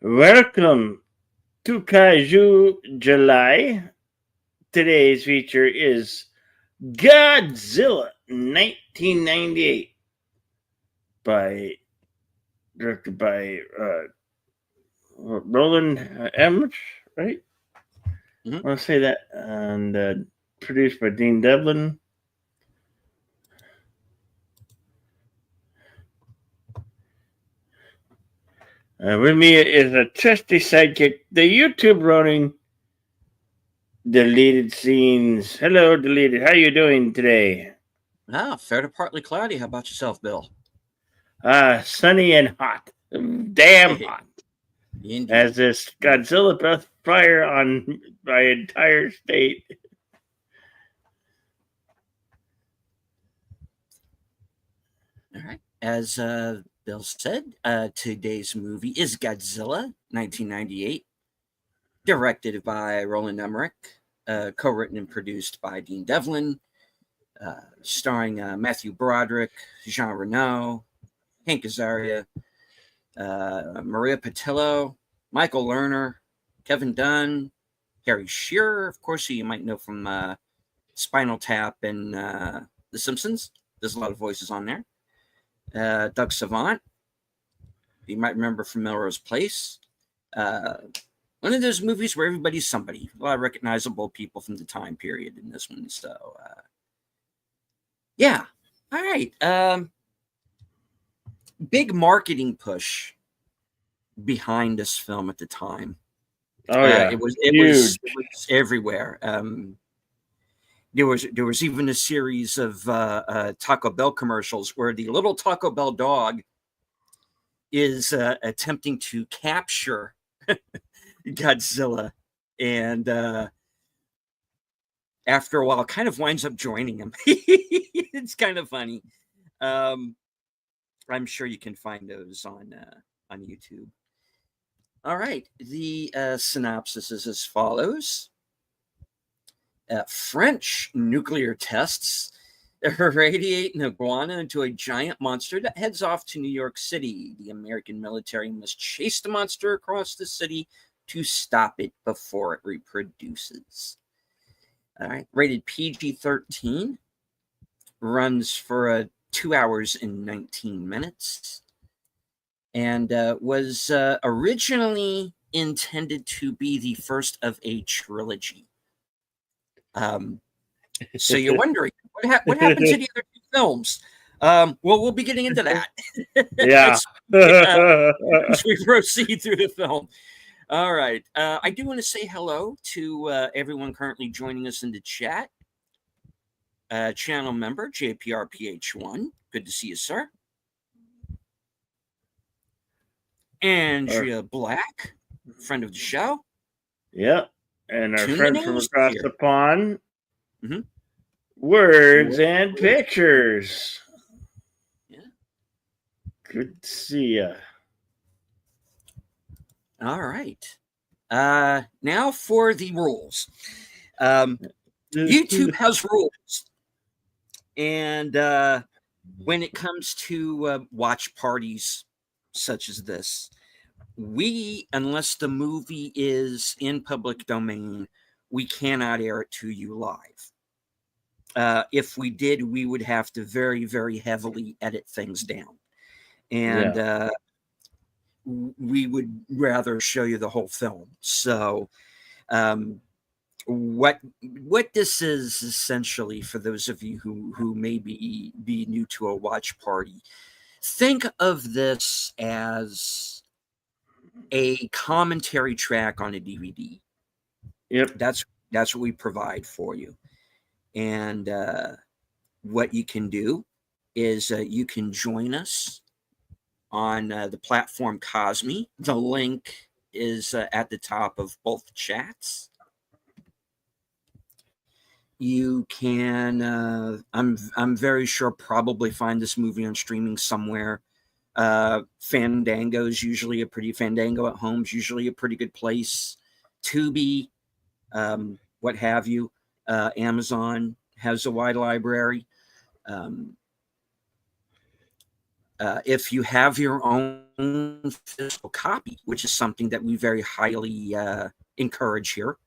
Welcome to Kaiju July. Today's feature is Godzilla 1998 by directed by Roland Emmerich, right? Mhm. I want to say that, and produced by Dean Devlin. With me is a trusty sidekick, the YouTube running deleted scenes. Hello, deleted. How you doing today? Fair to partly cloudy. How about yourself, Bill? Sunny and hot. Damn Hey, hot. As indeed. this Godzilla breath fire on my entire state. All right. As Bill said, today's movie is Godzilla, 1998, directed by Roland Emmerich, co-written and produced by Dean Devlin, starring Matthew Broderick, Jean Reno, Hank Azaria, Maria Patillo, Michael Lerner, Kevin Dunn, Harry Shearer, of course, who you might know from Spinal Tap and The Simpsons. There's a lot of voices on there. Doug Savant, you might remember from Melrose Place. Uh, One of those movies where everybody's somebody. A lot of recognizable people from the time period in this one. So, yeah. All right. Big marketing push behind this film at the time. Oh yeah, It was huge. everywhere. There was even a series of Taco Bell commercials where the little Taco Bell dog is attempting to capture Godzilla, and after a while, kind of winds up joining him. It's kind of funny. Um, I'm sure you can find those on YouTube. All right, the synopsis is as follows. French nuclear tests irradiate an iguana into a giant monster that heads off to New York City. The American military must chase the monster across the city to stop it before it reproduces. All right, rated PG-13, runs for 2 hours and 19 minutes, and was originally intended to be the first of a trilogy. So you're wondering what happened to the other two films? Well, we'll be getting into that Yeah. as we proceed through the film. All right. I do want to say hello to everyone currently joining us in the chat. Channel member JPRPH1. Good to see you, sir. Andrea Black, friend of the show. Yep. And our Tune the friend from news across here. the pond, Mm-hmm. Words and Pictures. Yeah. Good to see ya. All right. Now for the rules. YouTube has rules, and when it comes to watch parties such as this, unless the movie is in public domain, we cannot air it to you live. If we did, we would have to very, very heavily edit things down, and Yeah. we would rather show you the whole film. So, um, what this is essentially, for those of you who may be new to a watch party, think of this as a commentary track on a DVD. Yep. That's what we provide for you, and what you can do is you can join us on the platform Cosme. The link is at the top of both chats. You can, I'm very sure, probably find this movie on streaming somewhere. Fandango's usually Fandango at Home's usually a pretty good place. Tubi, what have you. Amazon has a wide library. Um, If you have your own physical copy, which is something that we very highly encourage here,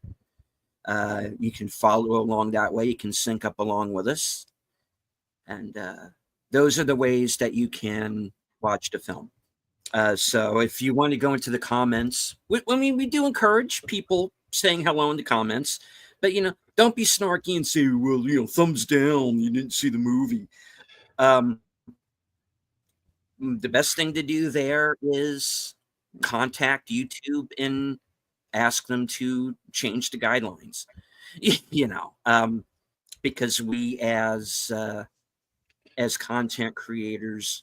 you can follow along that way. You can sync up along with us. And those are the ways that you can watch the film. So if you want to go into the comments, we do encourage people saying hello in the comments, but don't be snarky and say, well, thumbs down, you didn't see the movie. The best thing to do there is contact YouTube and ask them to change the guidelines. Because we as content creators,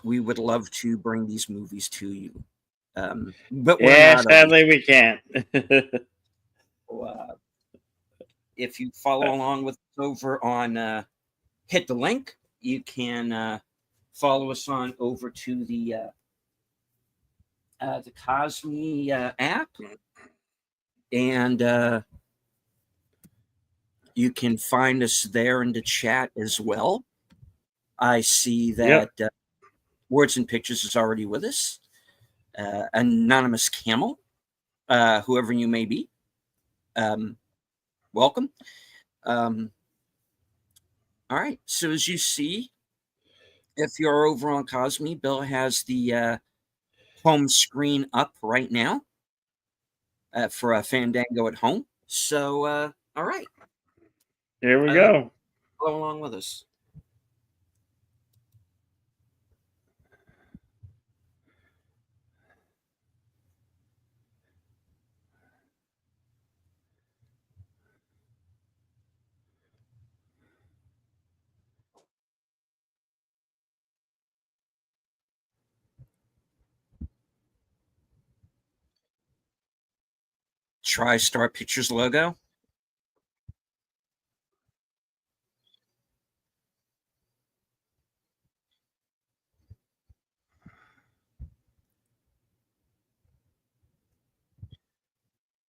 we would love to bring these movies to you. But we're Yeah, not sadly we can't. If you follow along with us over on Hit the Link, you can follow us on over to the Cosme app, and you can find us there in the chat as well. I see that Words and Pictures is already with us. Anonymous Camel, whoever you may be, welcome. All right. So as you see, if you're over on Cosme, Bill has the home screen up right now for a Fandango at home. So, all right. Here we go. Go along with us. TriStar Pictures logo.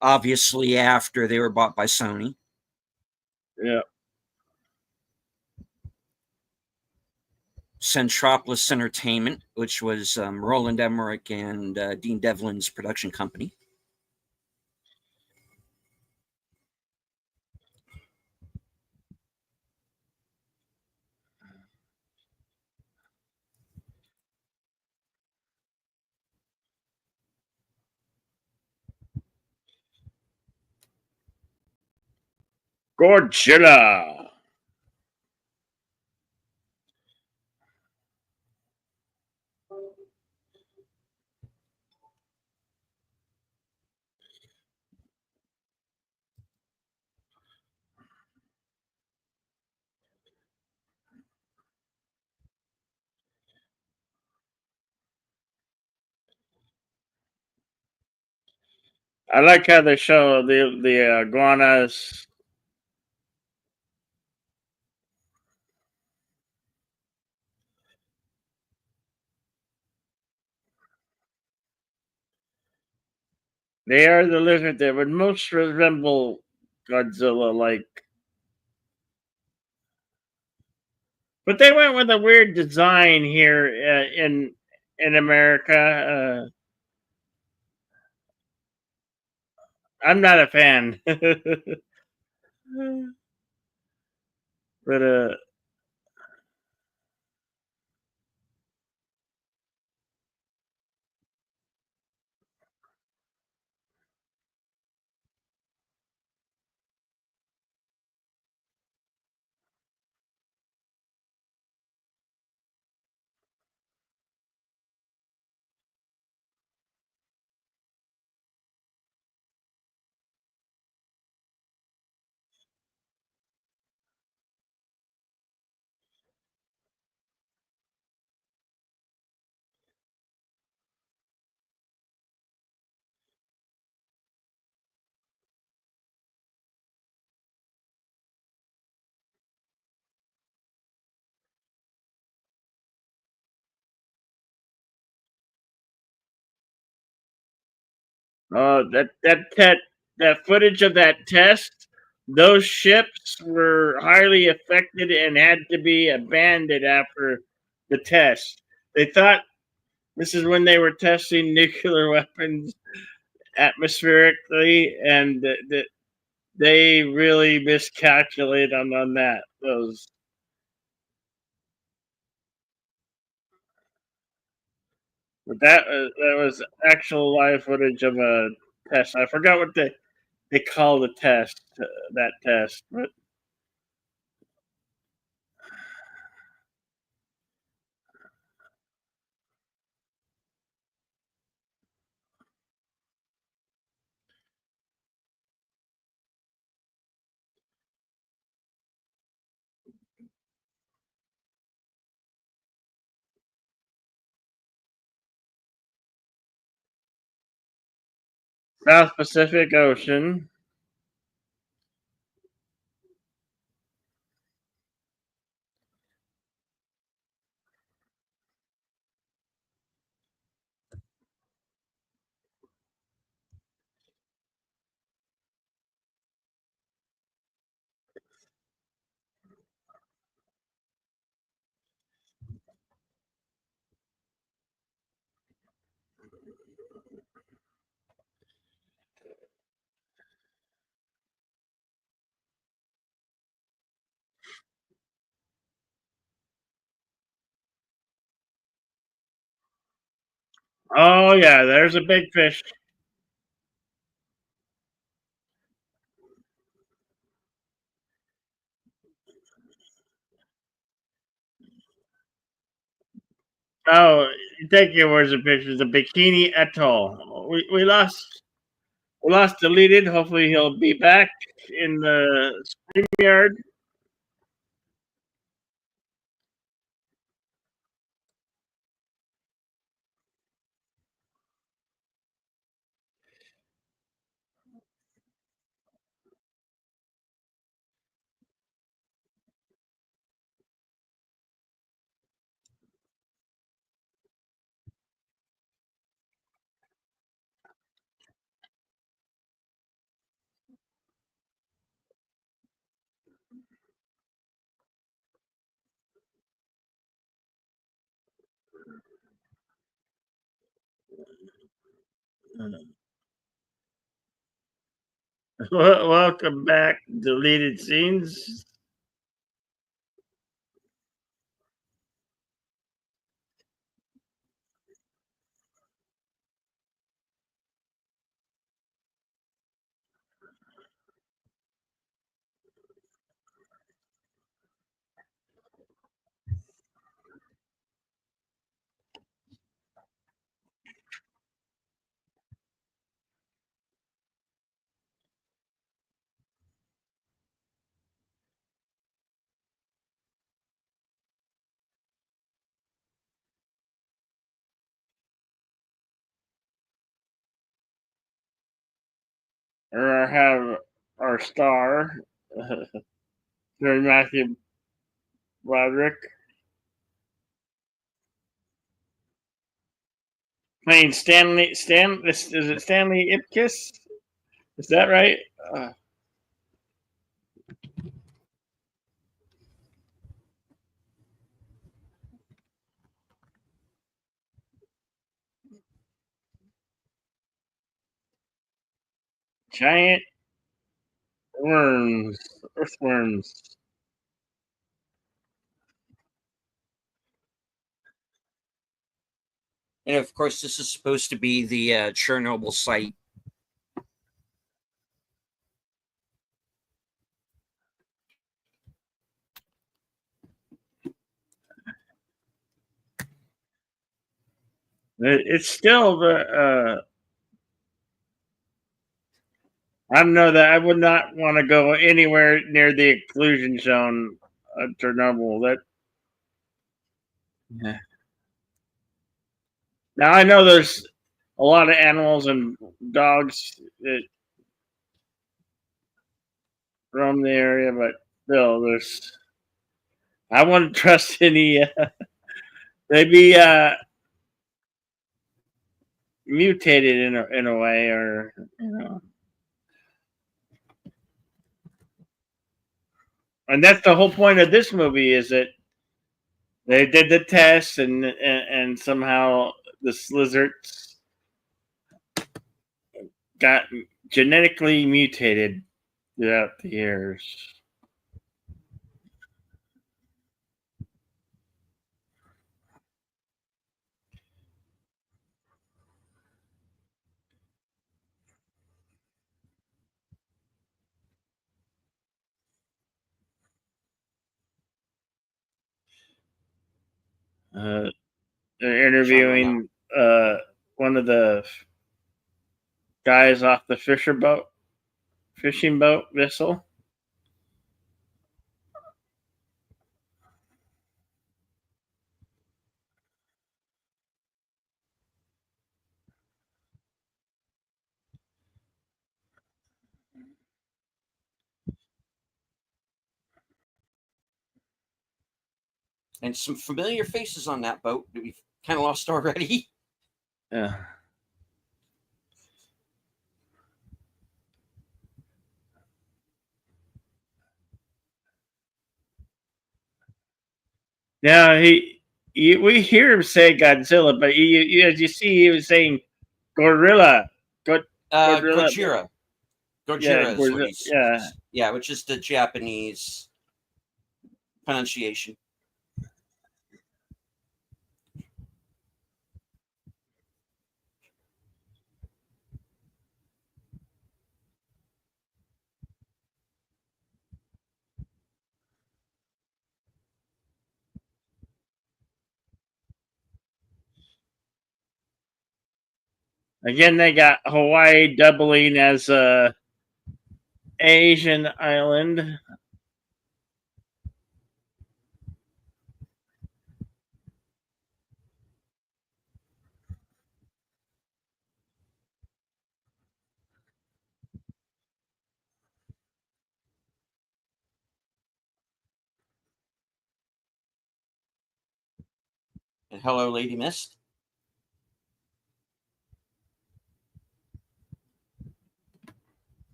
Obviously, after they were bought by Sony. Yeah. Centropolis Entertainment, which was Roland Emmerich and Dean Devlin's production company. Godzilla. I like how they show the iguanas. They are the lizard that would most resemble Godzilla, like. But they went with a weird design here in America. I'm not a fan, but that footage of that test, those ships were highly affected and had to be abandoned after the test. They thought this is when they were testing nuclear weapons atmospherically, and they really miscalculated on that. Those, but that was actual live footage of a test. I forgot what they call the test. That test, but South Pacific Ocean. Oh yeah, there's a big fish. Oh, thank you. Where's the pictures? The Bikini Atoll. We lost deleted. Hopefully he'll be back in the yard. Welcome back, deleted scenes. Or have our star, Sir Matthew Broderick, playing Stanley. Is it Stanley Ipkiss? Is that right? Uh, Giant worms, earthworms. And of course, this is supposed to be the Chernobyl site. It's still the. I don't know that I would not want to go anywhere near the exclusion zone of Chernobyl. That yeah. Now I know there's a lot of animals and dogs that roam the area, but still, there's. I wouldn't trust any. Maybe mutated in a way, or you know. And that's the whole point of this movie is that They did the test, and somehow this lizard got genetically mutated throughout the years. Uh, they're Trying right now. interviewing one of the guys off the fishing boat vessel. And some familiar faces on that boat that we've kind of lost already. Yeah. Now we hear him say Godzilla, but as you see, he was saying gorilla, God, gorilla. Gojira. Yeah, Gojira is what gorilla. he's. Yeah. Yeah, which is the Japanese pronunciation. Again, they got Hawaii doubling as a Asian island. And hello, Lady Mist.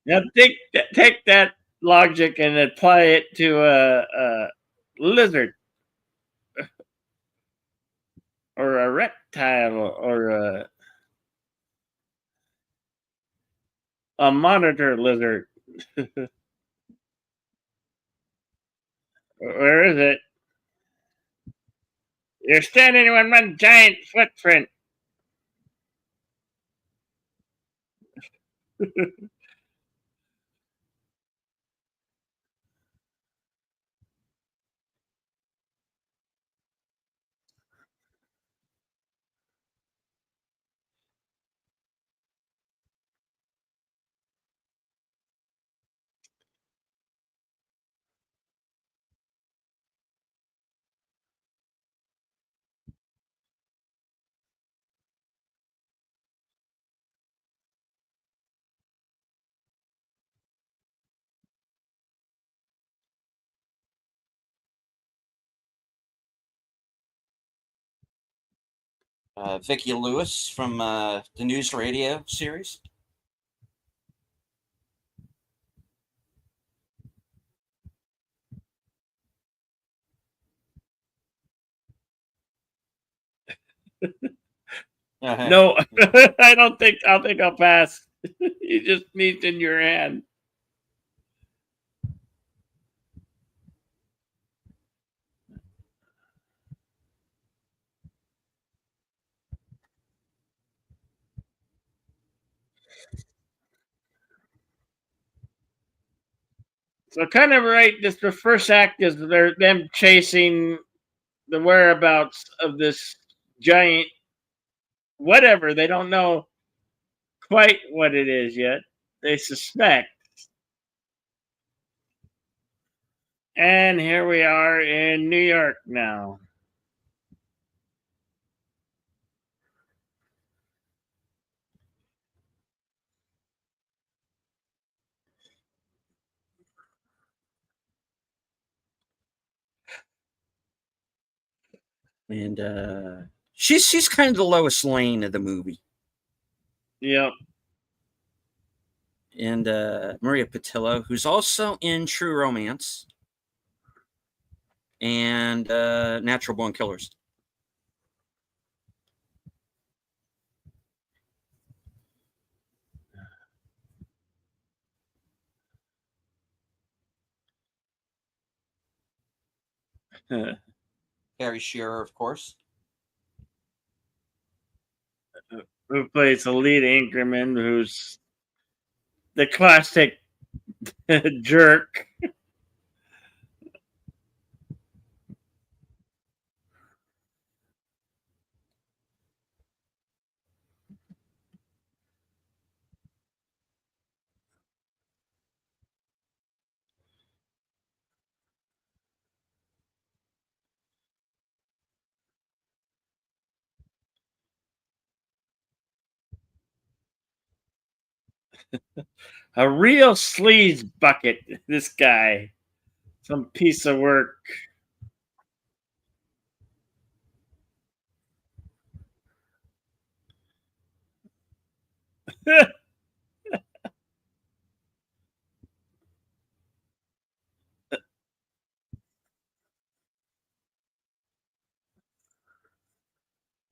Now take that logic and apply it to a lizard or a reptile or a monitor lizard. Where is it? You're standing on one giant footprint. Vicki Lewis from the News Radio series. No, I don't think. I'll think I'll pass. You just needs in your hand. So kind of right. This the first act is they're them chasing the whereabouts of this giant whatever. They don't know quite what it is yet. They suspect. And here we are in New York now. and she's kind of the Lois Lane of the movie. Yep. And Maria Patillo, who's also in True Romance and Natural Born Killers. Harry Shearer, of course. Who plays the lead anchorman, who's the classic jerk. A real sleaze bucket, this guy. Some piece of work.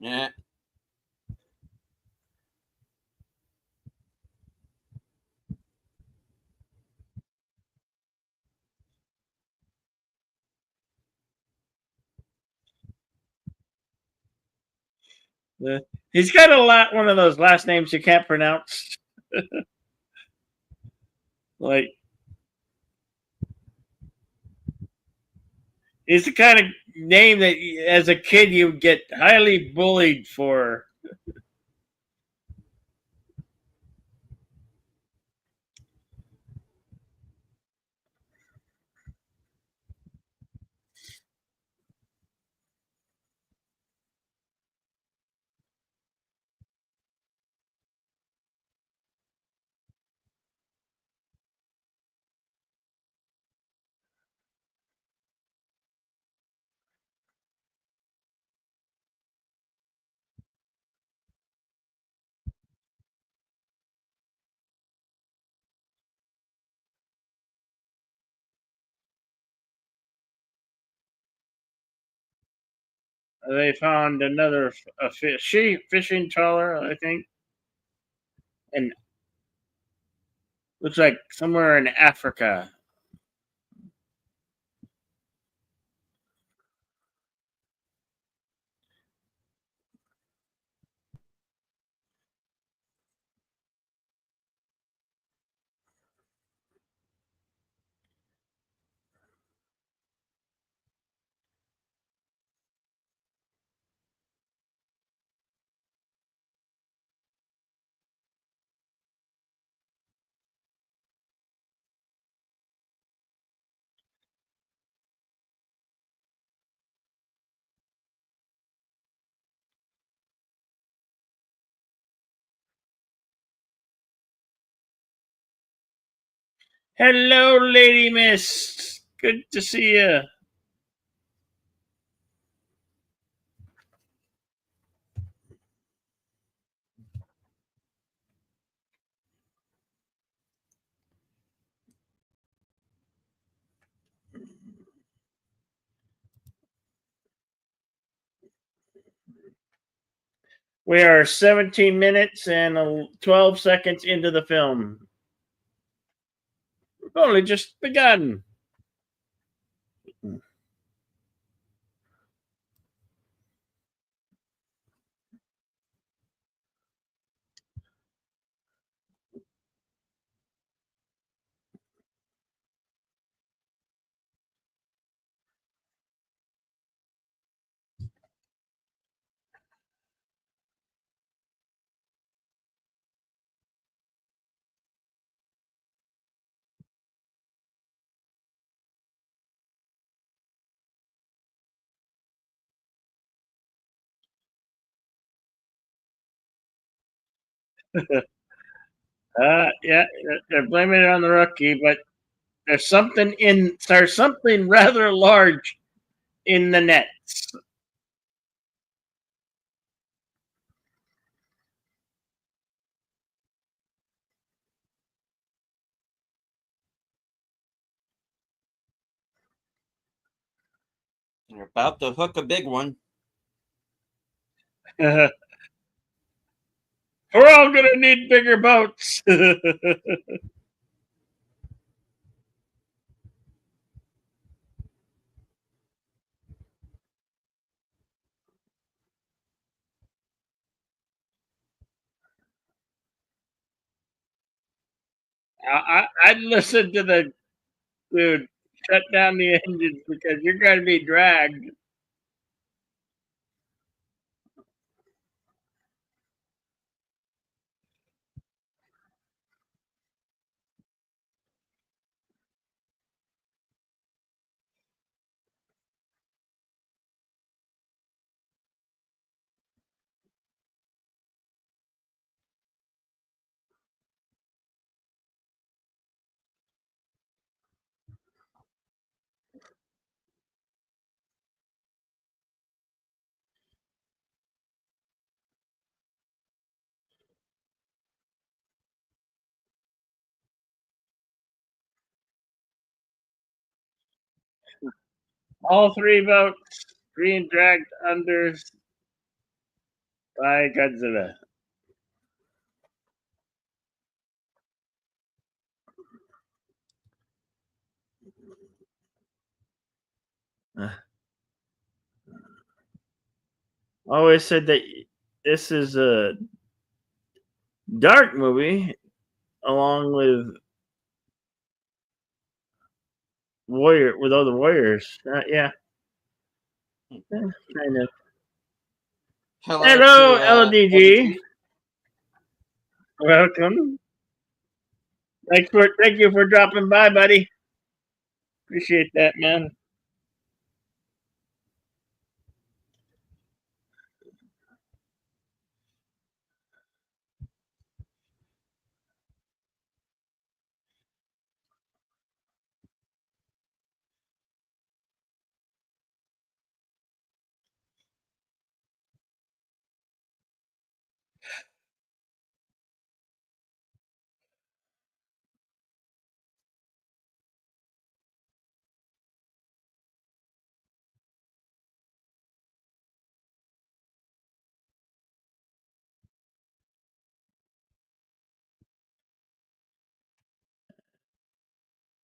Yeah. He's got one of those last names you can't pronounce. Like, it's the kind of name that as a kid you would get highly bullied for. They found another fishing trawler, I think, and looks like somewhere in Africa. Hello, Lady Miss. Good to see you. We are 17 minutes and 12 seconds into the film. We've only just begun. Yeah, they're blaming it on the rookie, but there's something rather large in the nets. They're about to hook a big one. We're all gonna need bigger boats. I'd listen to the dude. Shut down the engines because you're going to be dragged. All three boats being dragged under by Godzilla. Always said that this is a dark movie, along with with all the warriors. Yeah, kind of. Hello, LDG. Welcome. Thank you for dropping by, buddy. Appreciate that, man.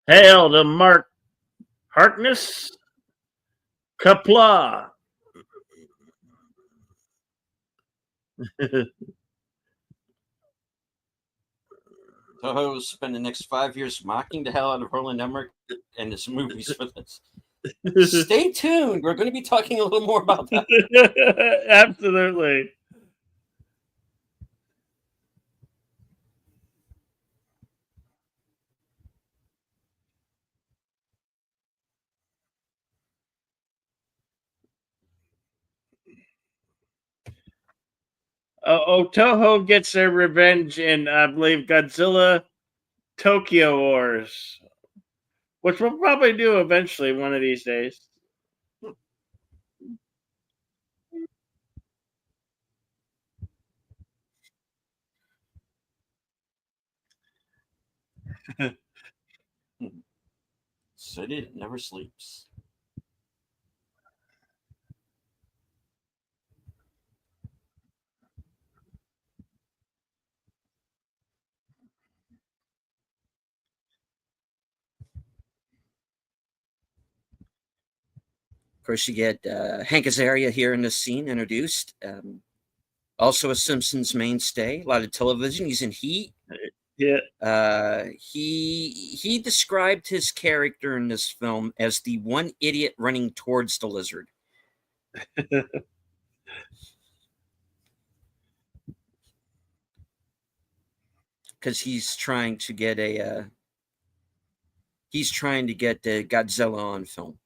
Hail to Mark Harkness Kapla. Toho spend the next 5 years mocking the hell out of Roland Emmerich and his movies for this. Stay tuned. We're going to be talking a little more about that. Absolutely. Toho gets their revenge in, I believe, Godzilla Tokyo Wars, which we'll probably do eventually one of these days. City that never sleeps. Of course, you get Hank Azaria here in this scene introduced. Also a Simpsons mainstay. A lot of television. He's in Heat. Yeah. He described his character in this film as the one idiot running towards the lizard. Because he's trying to get the Godzilla on film.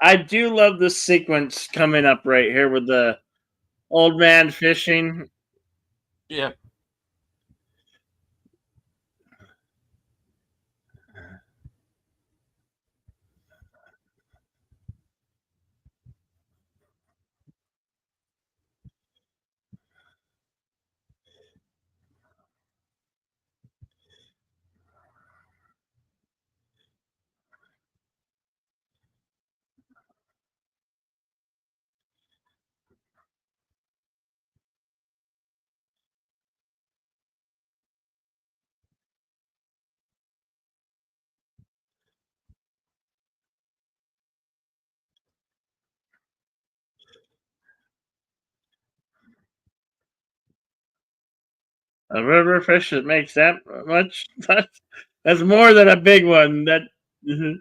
I do love this sequence coming up right here with the old man fishing. Yeah. A river fish that makes that much. That's more than a big one. That mhm.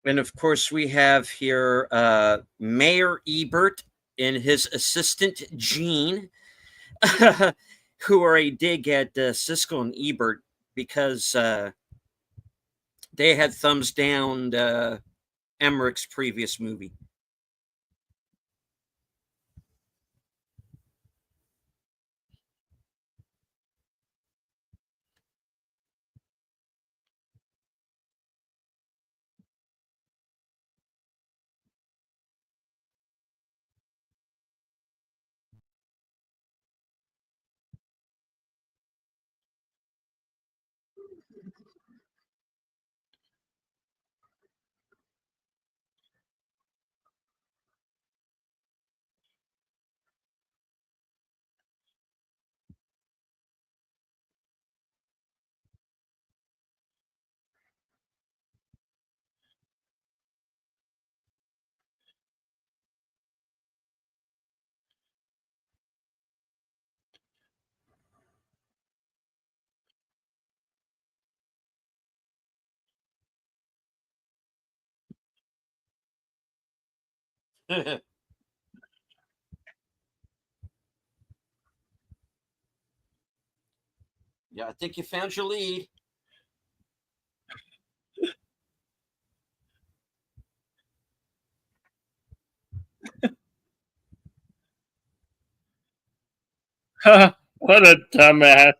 And of course, we have here Mayor Ebert and his assistant Gene, who are a dig at Siskel and Ebert because they had thumbs down Emmerich's previous movie. Yeah, I think you found your lead. What a dumbass.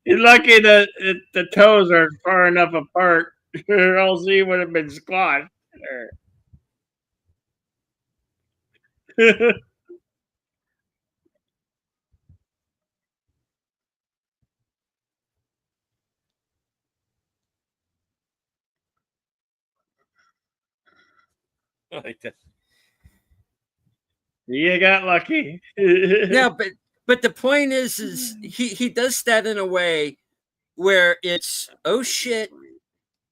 You're lucky that the toes are far enough apart, or else he would have been squashed. Like that. You got lucky. No, but the point is he does that in a way where it's, oh shit,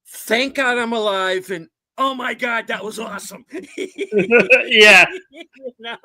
thank God I'm alive, and oh my God, that was awesome. Yeah. You know?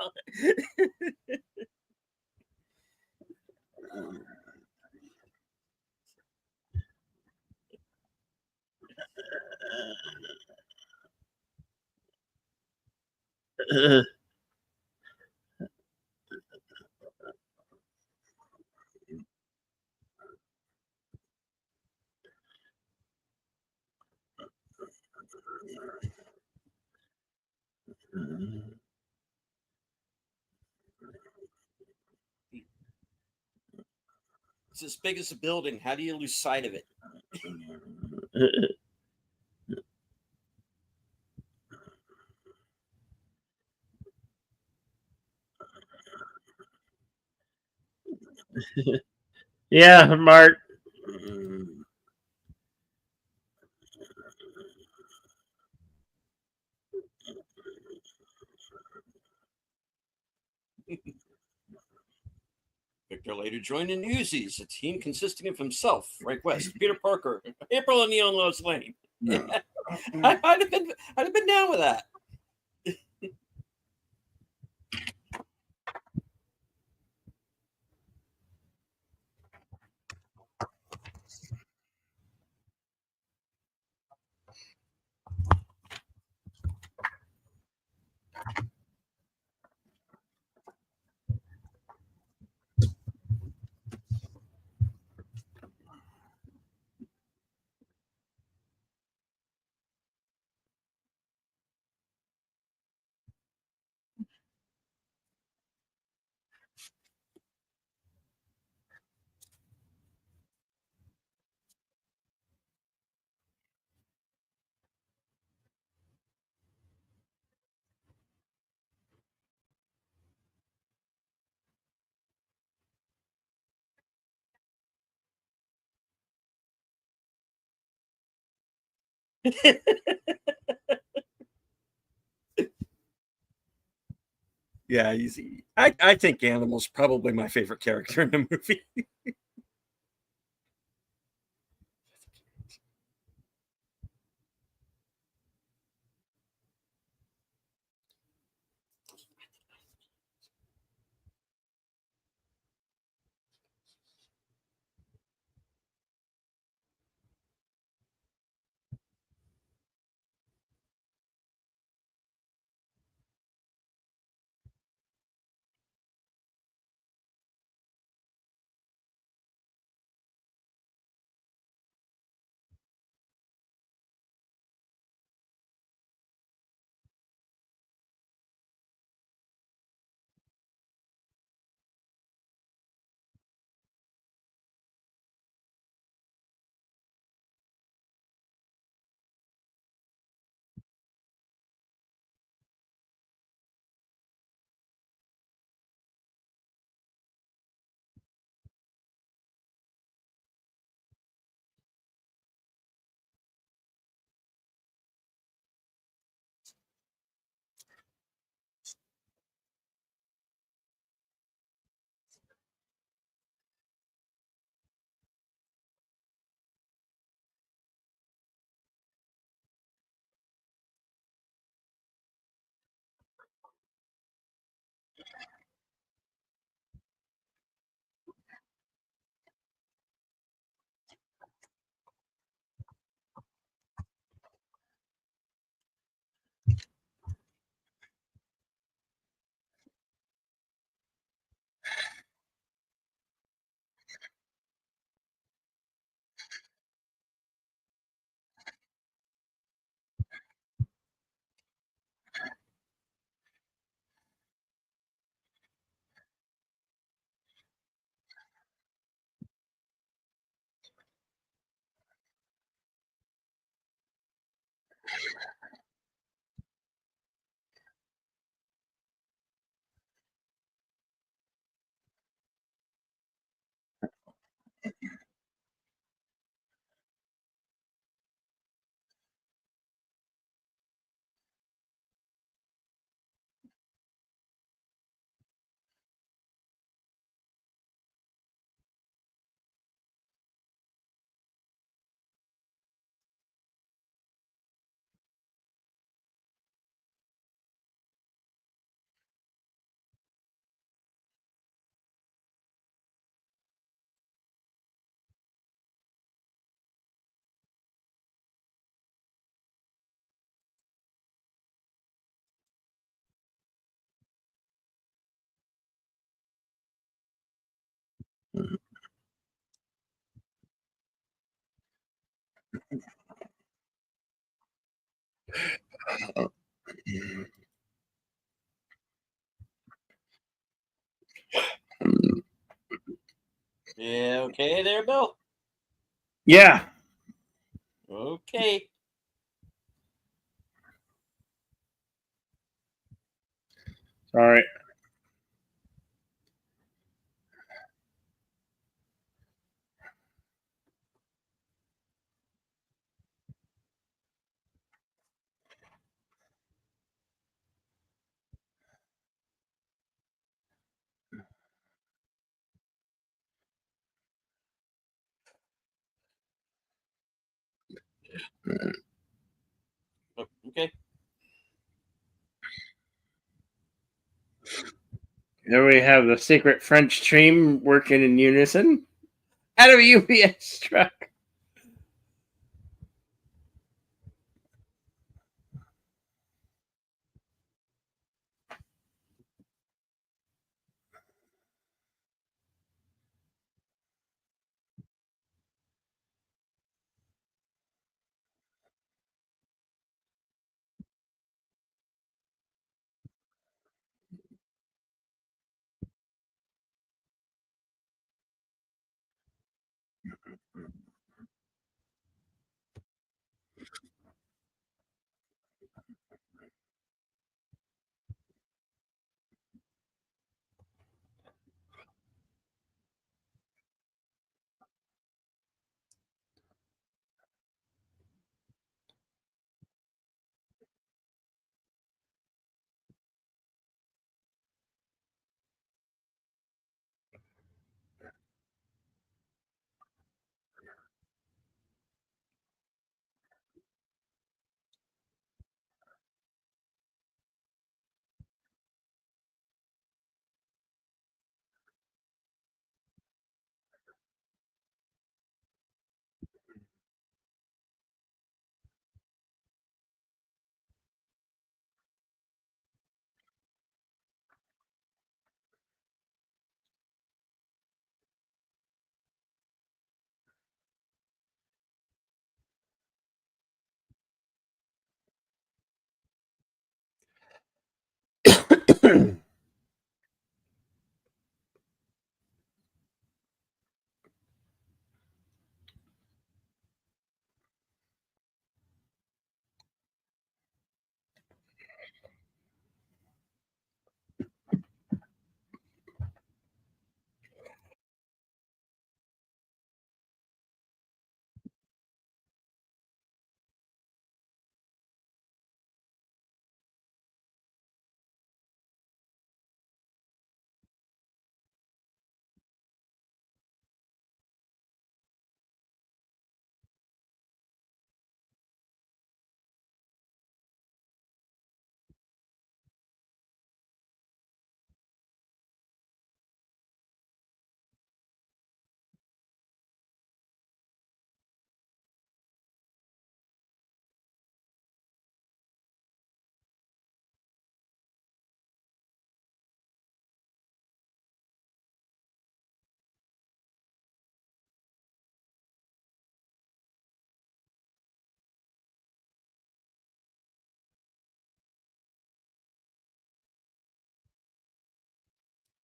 It's as big as a building. How do you lose sight of it? Yeah, Mark. Victor later joined in Newsies, a team consisting of himself, Frank West, Peter Parker, April O'Neil, and Lois Lane. I'd have been down with that. Yeah, easy. I think Animal's probably my favorite character in the movie. Yeah, okay there, Bill? Yeah. Okay. Sorry. Okay. Here we have the secret French team working in unison out of a UPS truck.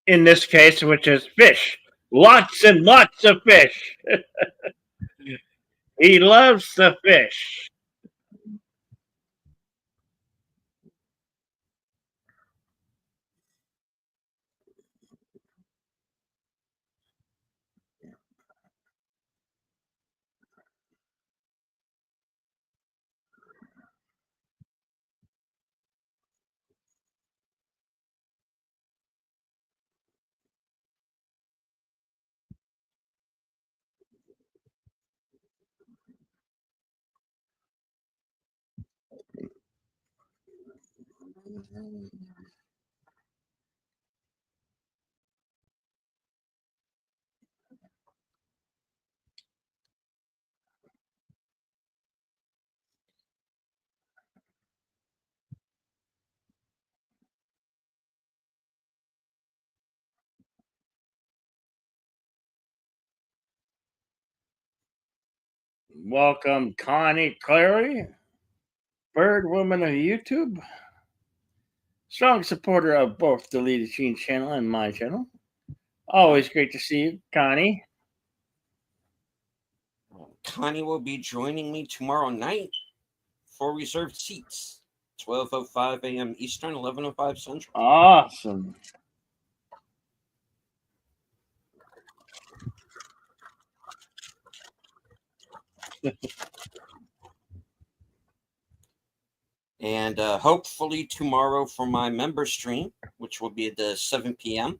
In this case, which is fish. Lots and lots of fish. He loves the fish. Welcome, Connie Clary, Bird Woman of YouTube, strong supporter of both the Lead Machine channel and my channel. Always great to see you, Connie. Connie will be joining me tomorrow night for reserved seats. 12:05 a.m. Eastern, 11:05 Central. Awesome. And hopefully tomorrow for my member stream, which will be at the 7 p.m.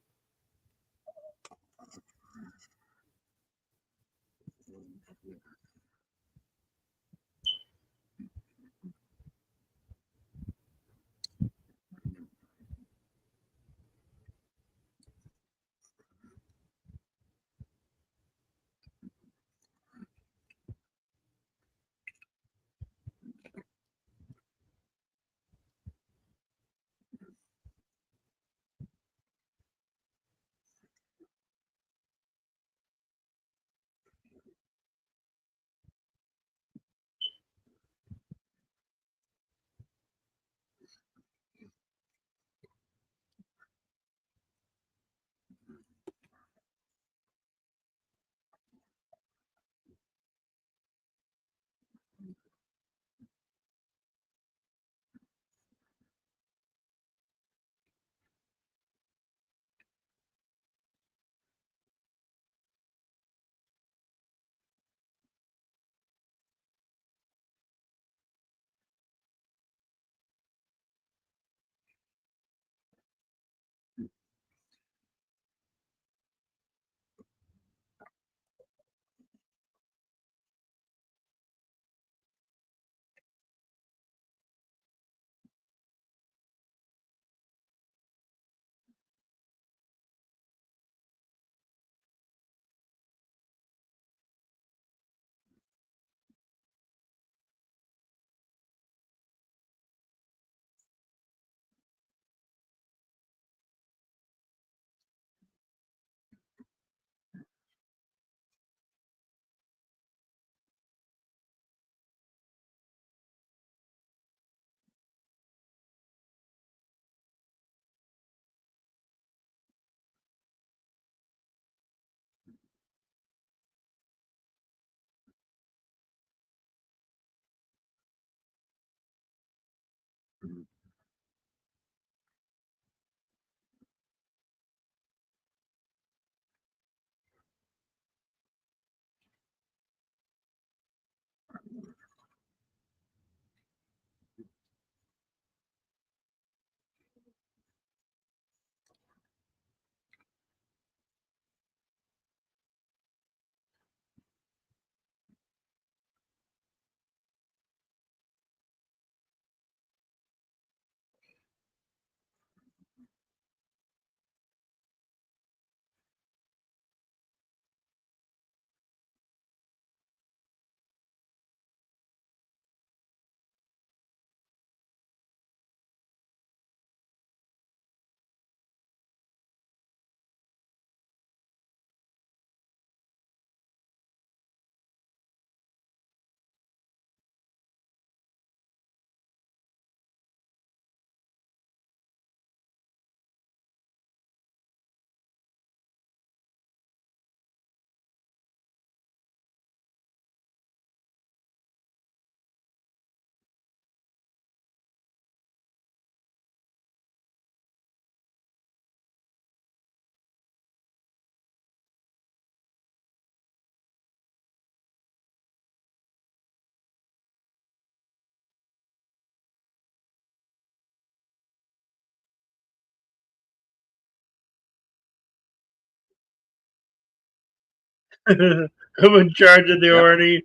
I'm in charge of the Yep. orny.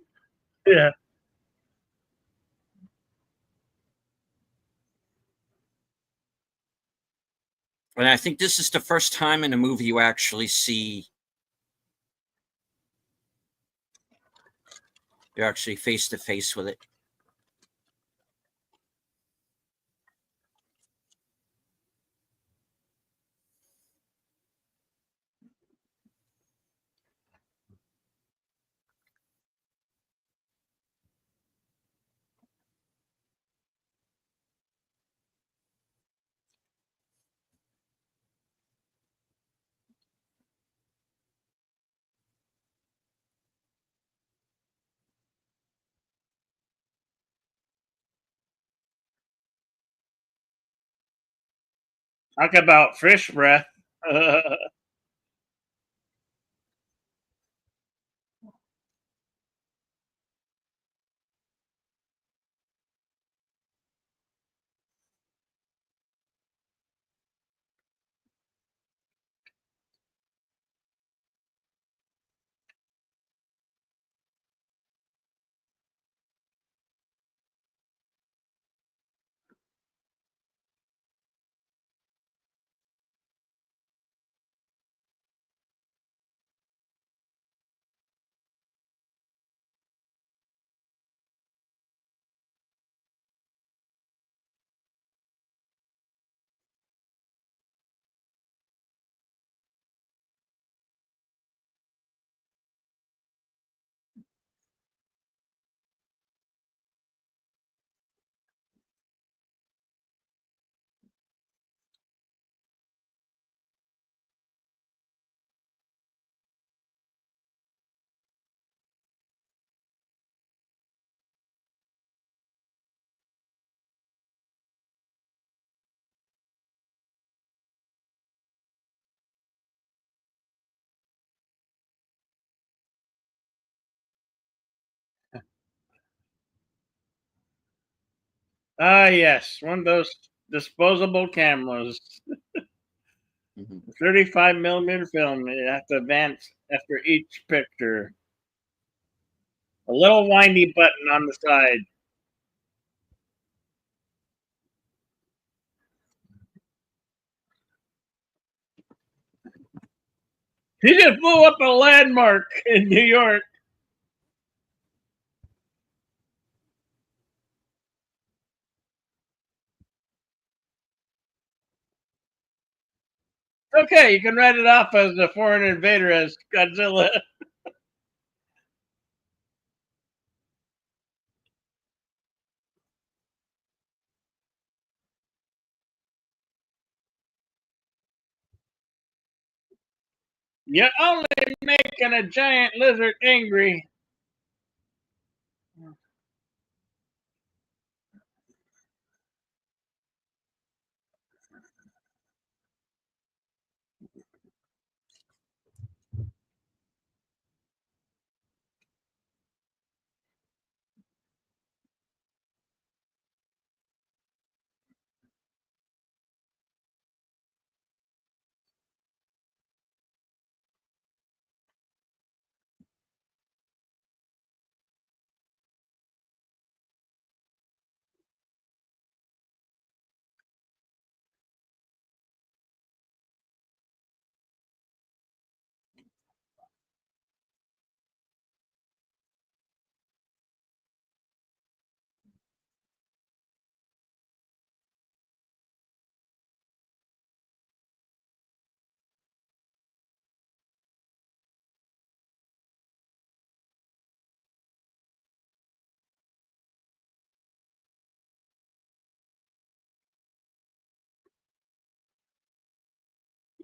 Yeah. And I think this is the first time in a movie you actually see you're actually face to face with it. Talk about fish breath. Ah, yes, one of those disposable cameras, Mhm. 35 millimeter film. You have to advance after each picture. A little windy button on the side. He just blew up a landmark in New York. Okay, you can write it off as a foreign invader as Godzilla. You're only making a giant lizard angry.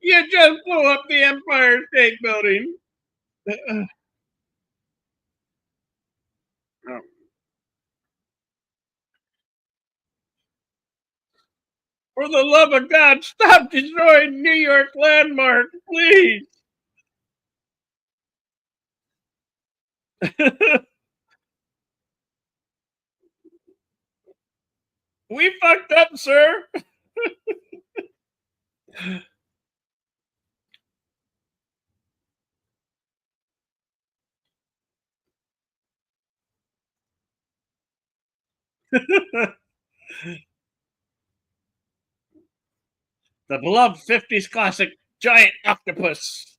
You just blew up the Empire State Building. For the love of God, stop destroying New York landmarks, please. We fucked up, sir. The beloved 50s classic giant octopus.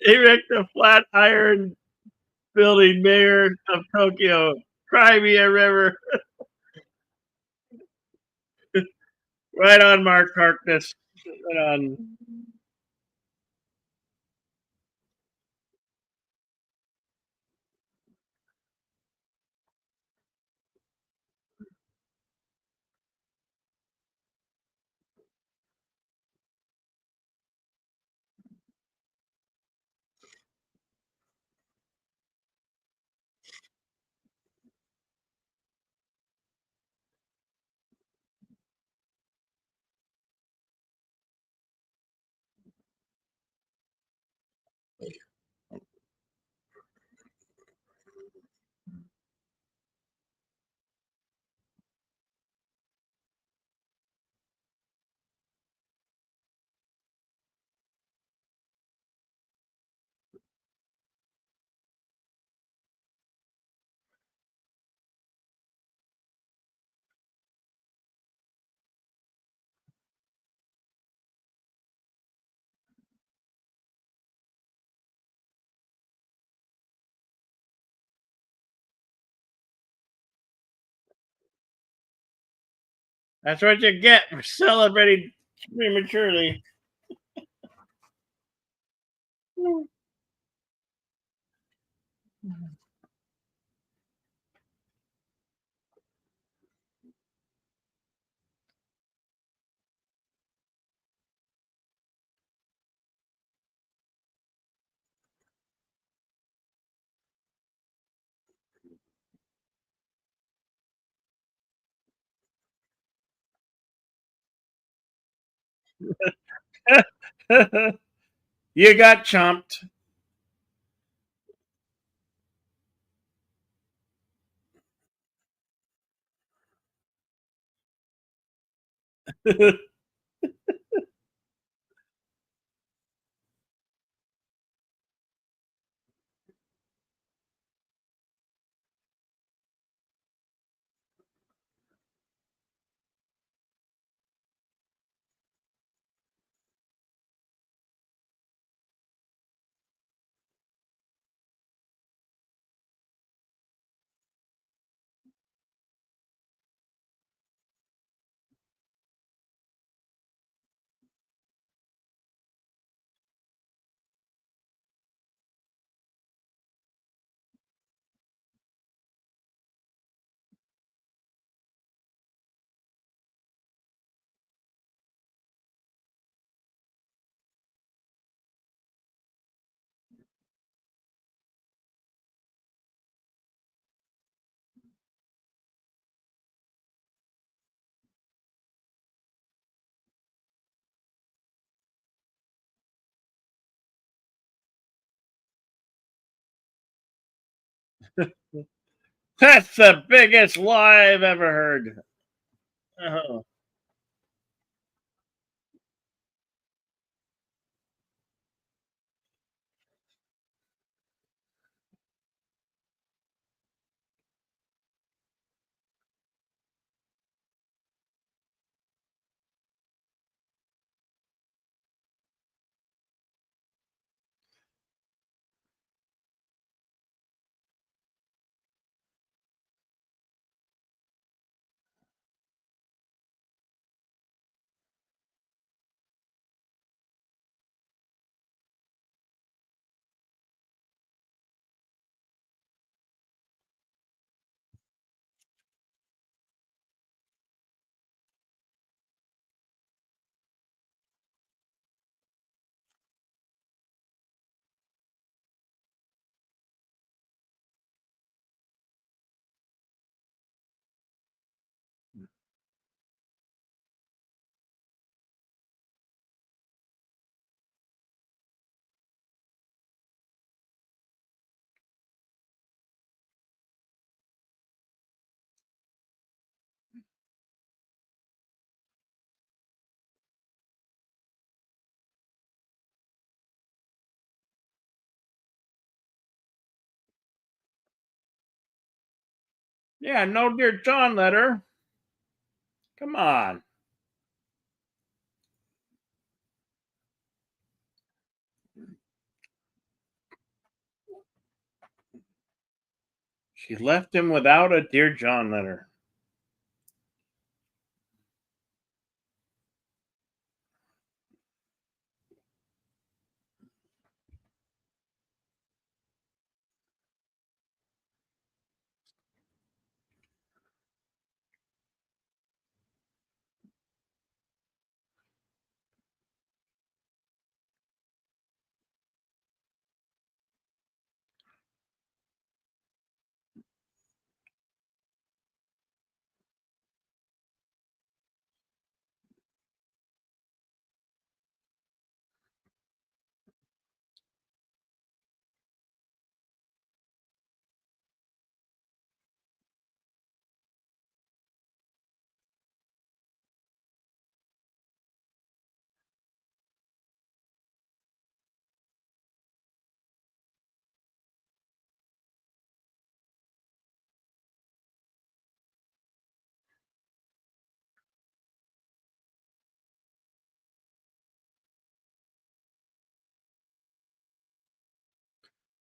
Erect a flat iron building, mayor of Tokyo. Cry me a river. Right on, Mark Harkness. Right on. That's what you get for celebrating prematurely. You got chomped. That's the biggest lie I've ever heard. Oh. Yeah, no dear John letter. Come on. She left him without a dear John letter.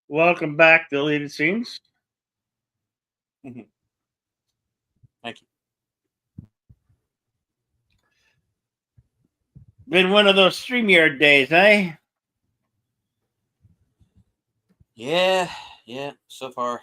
Welcome back to Deleted Scenes. Mhm. Thank you. Been one of those StreamYard days, eh? Yeah, so far.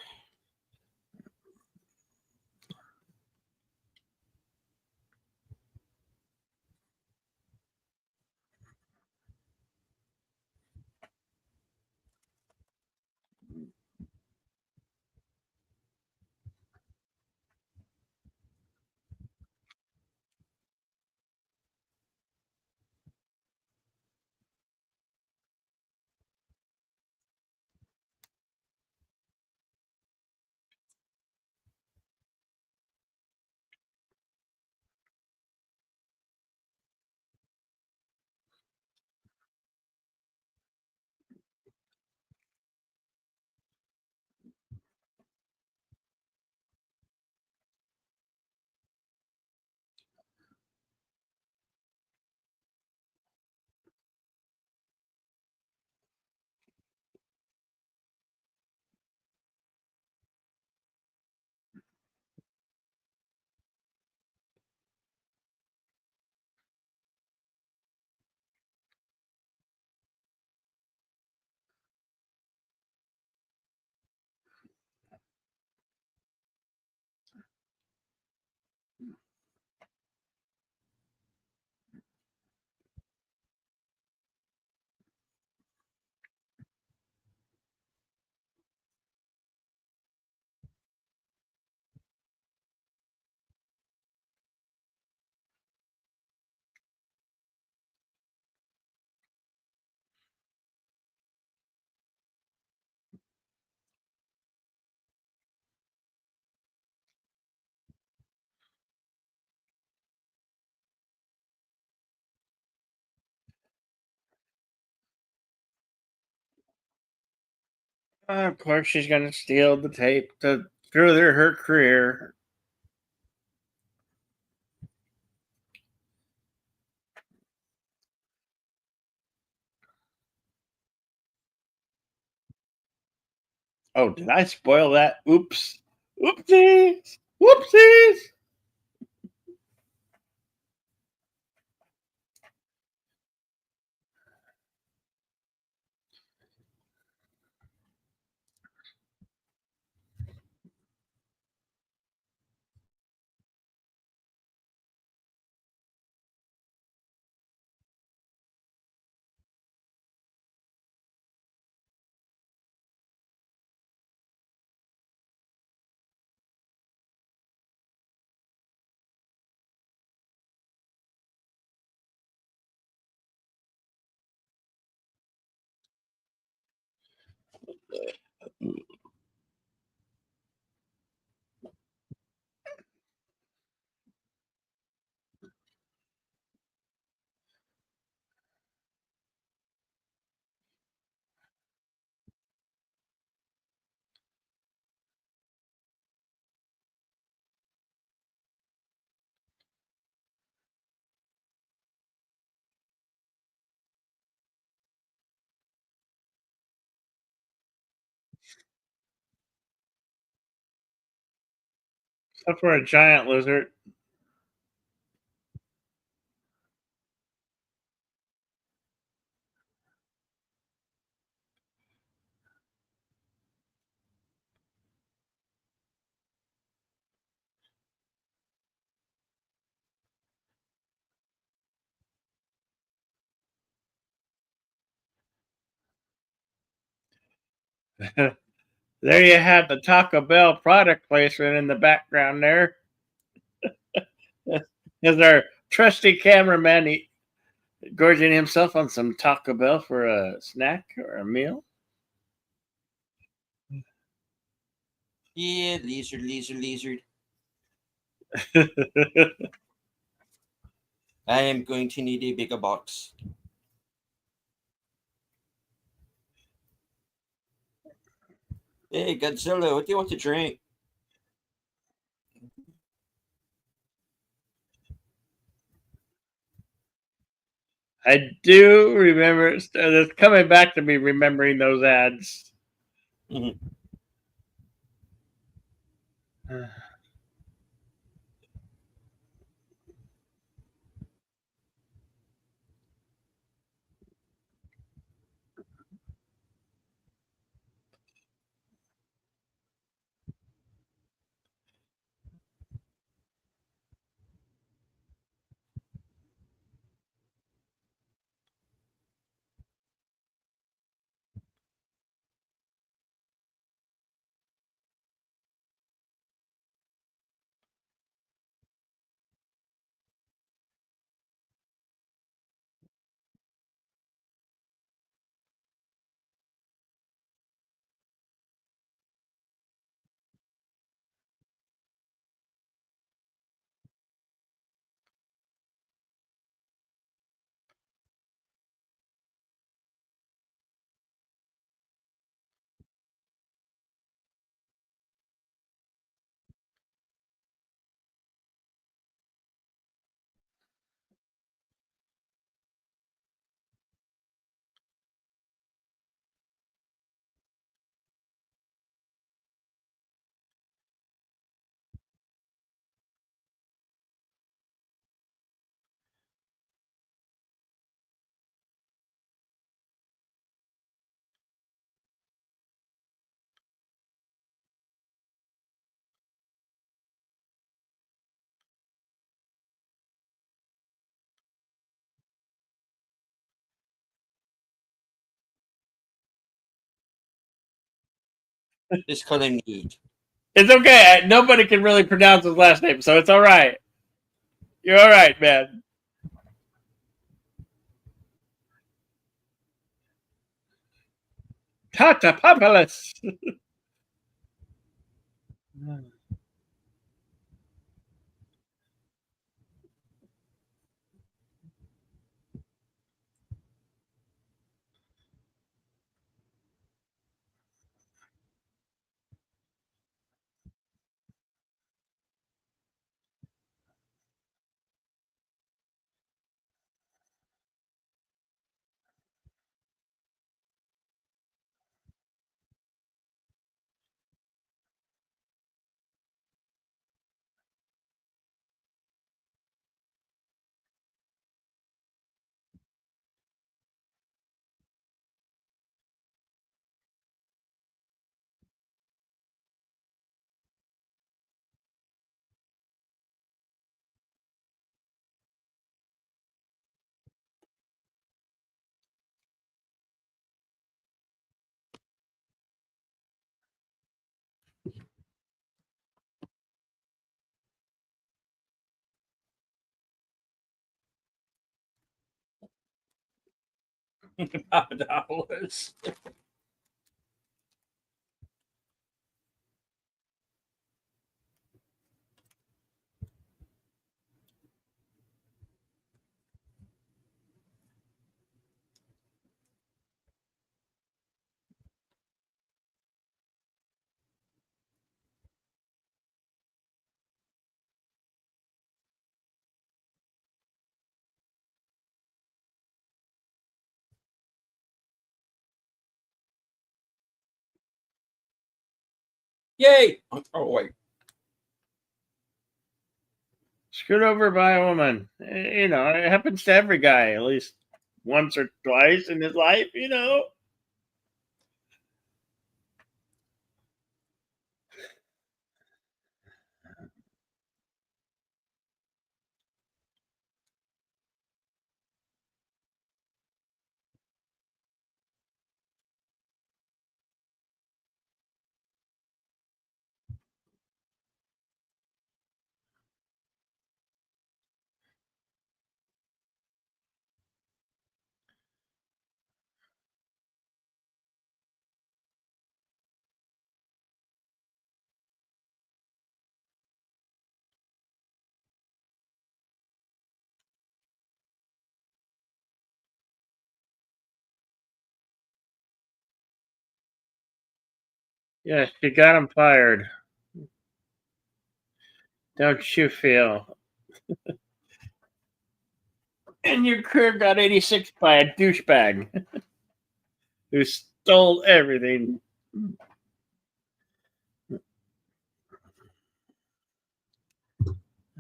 Of course, she's going to steal the tape to further her career. Oh, did I spoil that? Oops. Oopsies. Whoopsies. Except for a giant lizard. There you have the Taco Bell product placement in the background there. Is our trusty cameraman gorging himself on some Taco Bell for a snack or a meal? Yeah, lizard. I am going to need a bigger box. Hey, Godzilla, what do you want to drink? I do remember. It's coming back to me remembering those ads. Mhm. Just call him Nude. It's okay. Nobody can really pronounce his last name, so it's all right. You're all right, man. Tata Papalas. $5. Yay! Oh wait. Screwed over by a woman. You know, it happens to every guy at least once or twice in his life, you know. Yeah, you got him fired. Don't you feel? And your career got 86 by a douchebag who stole everything.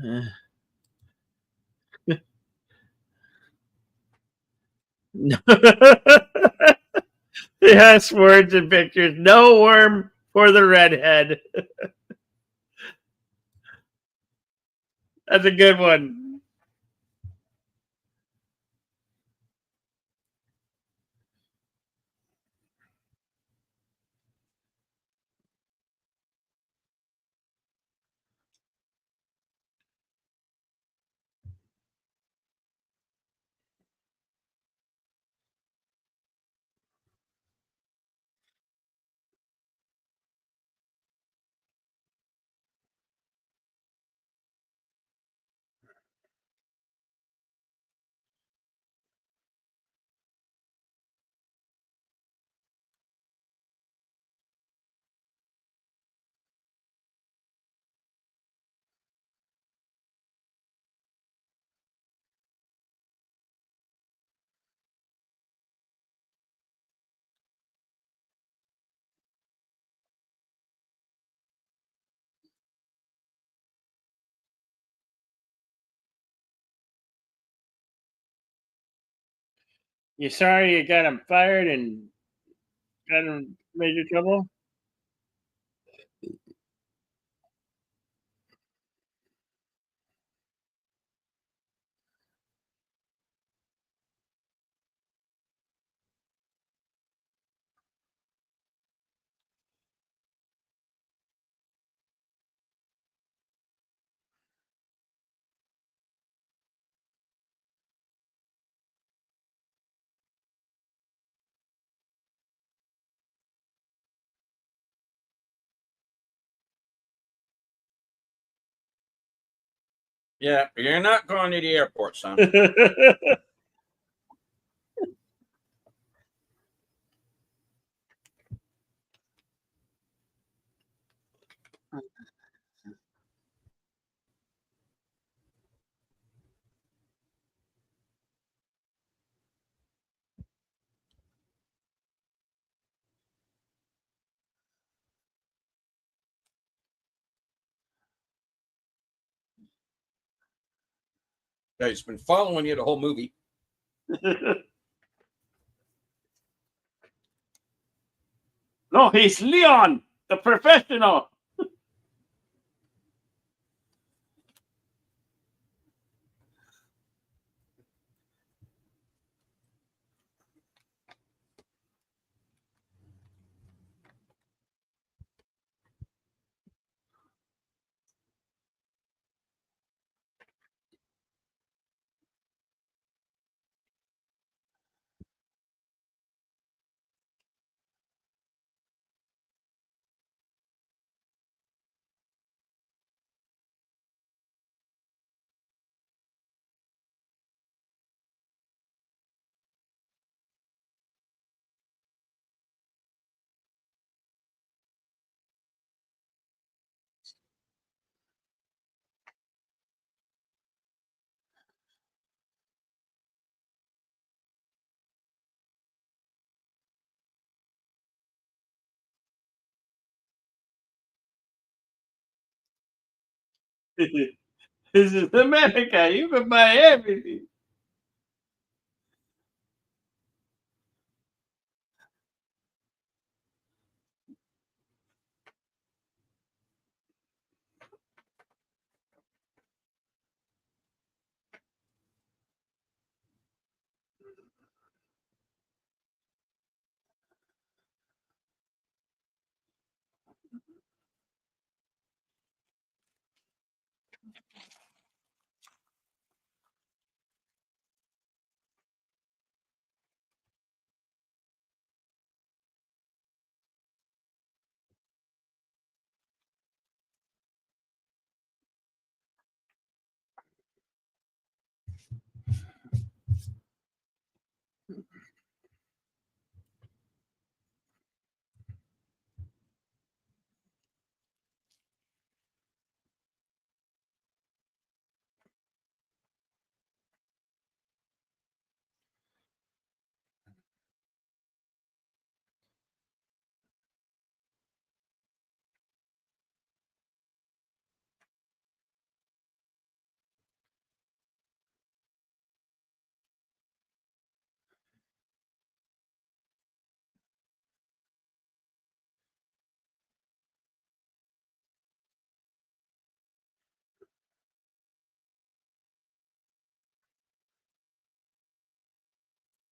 Uh, yes, words and pictures. No worm for the redhead. That's a good one. You sorry you got him fired and got him major trouble? Yeah, you're not going to the airport, son. Yeah, he's been following you the whole movie. No, he's Leon, the professional. This is America. You can buy everything.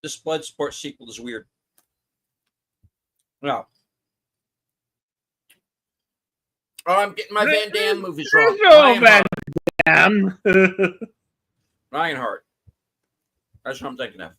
This Bloodsport sequel is weird. No. Oh, I'm getting my Van Damme movies wrong. No Van Damme. Reinhardt. That's what I'm thinking of.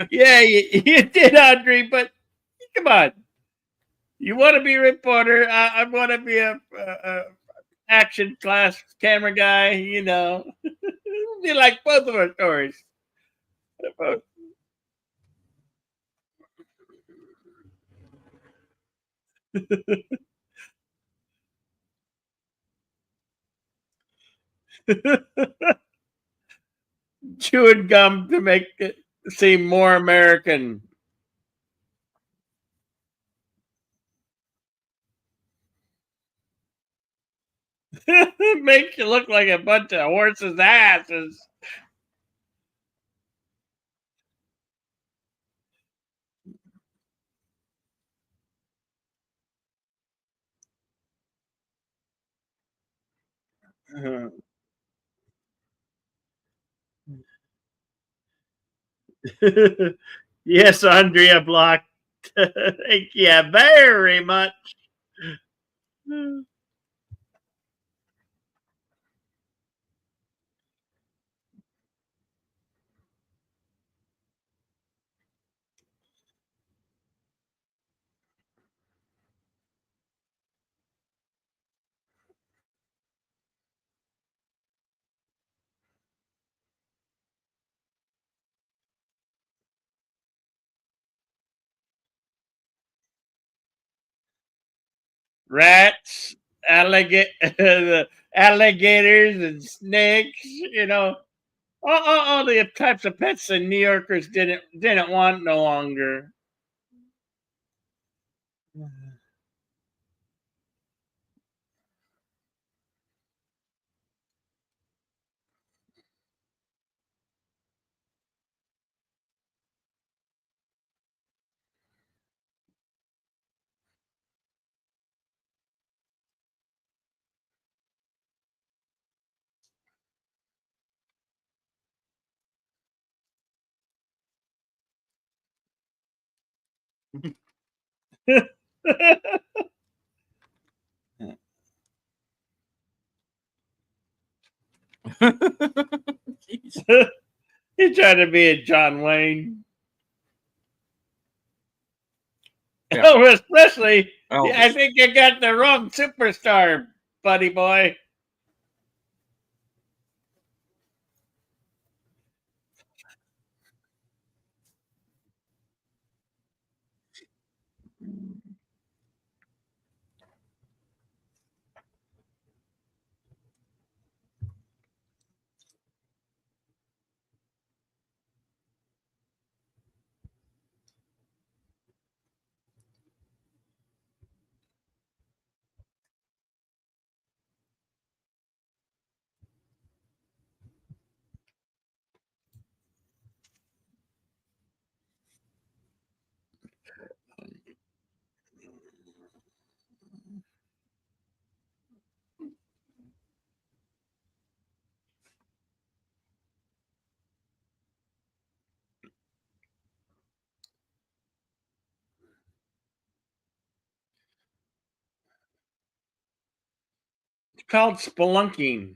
Yeah, you did, Andre, but come on. You want to be a reporter. I want to be a action class camera guy, you know. Be like both of our stories. Chewing gum to make it seem more American. Makes you look like a bunch of horses' asses. Yes, Andrea Block. Thank you very much. Rats, alligators, and snakes. You know, all the types of pets the New Yorkers didn't want no longer. He tried to be a John Wayne. Yeah. Oh, especially, Elvis. I think you got the wrong superstar, buddy boy. called spelunking.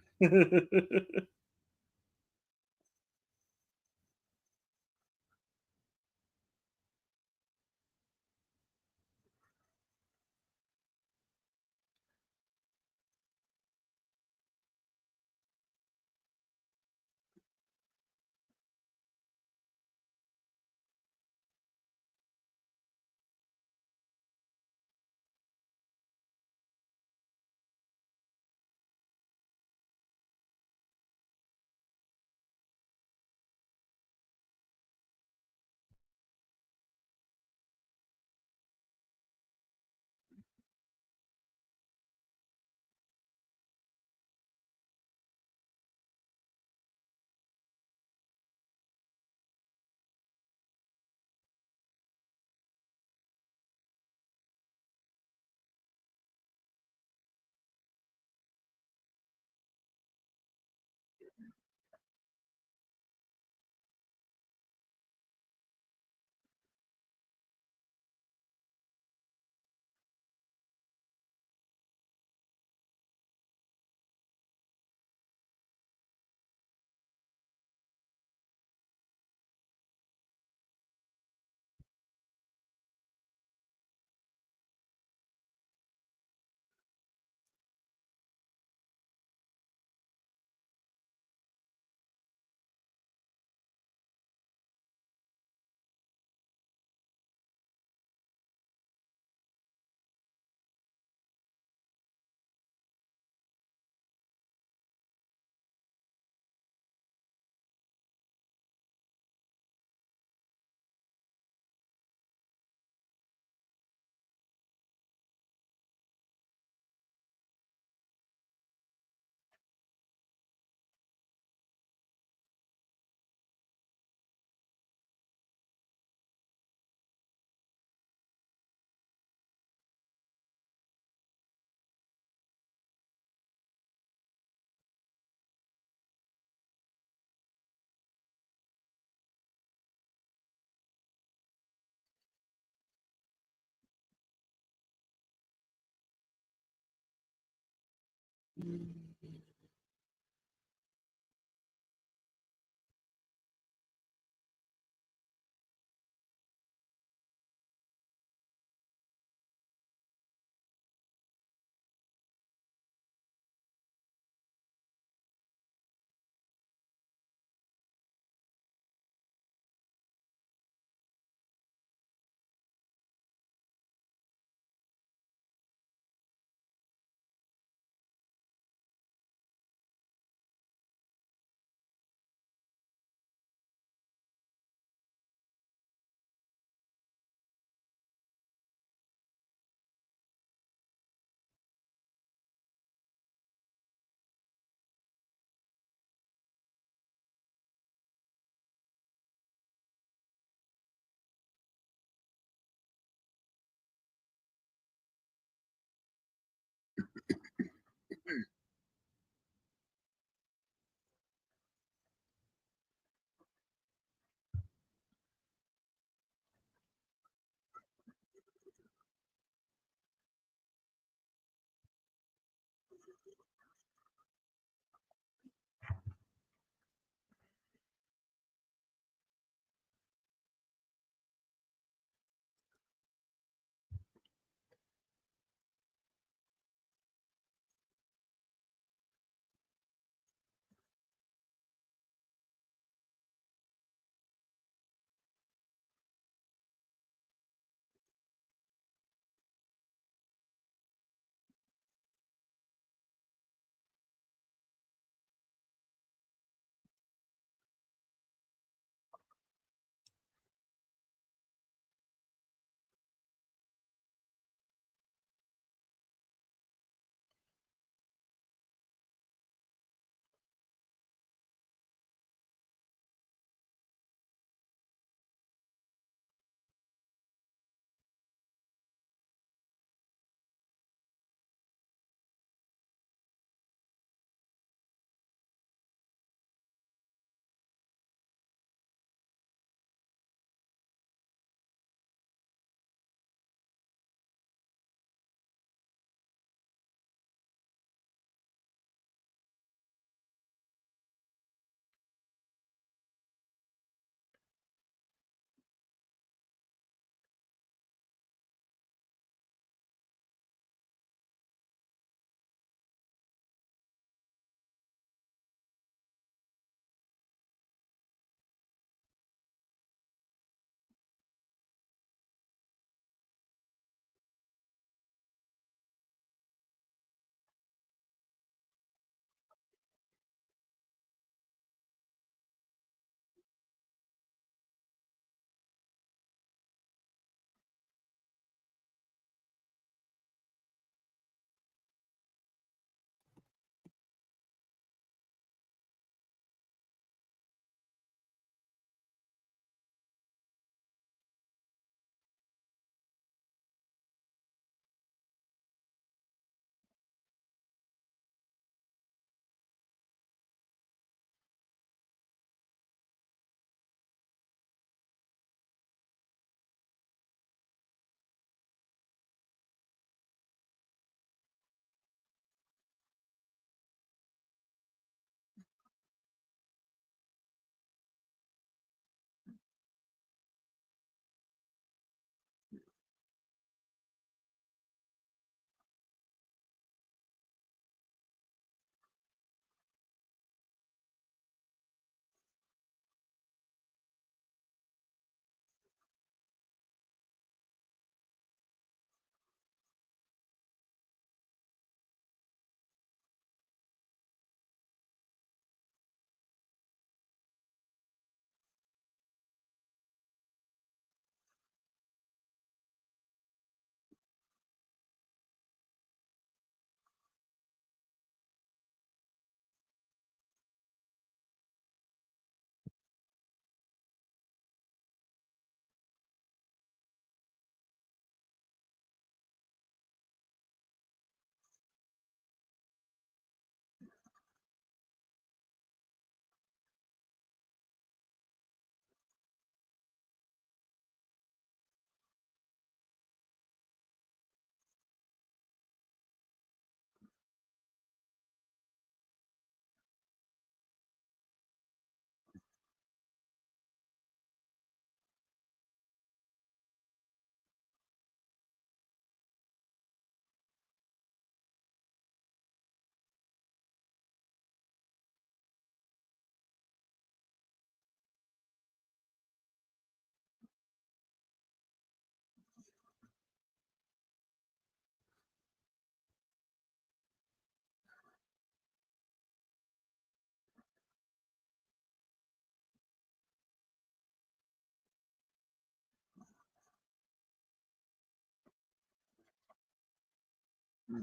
Uh,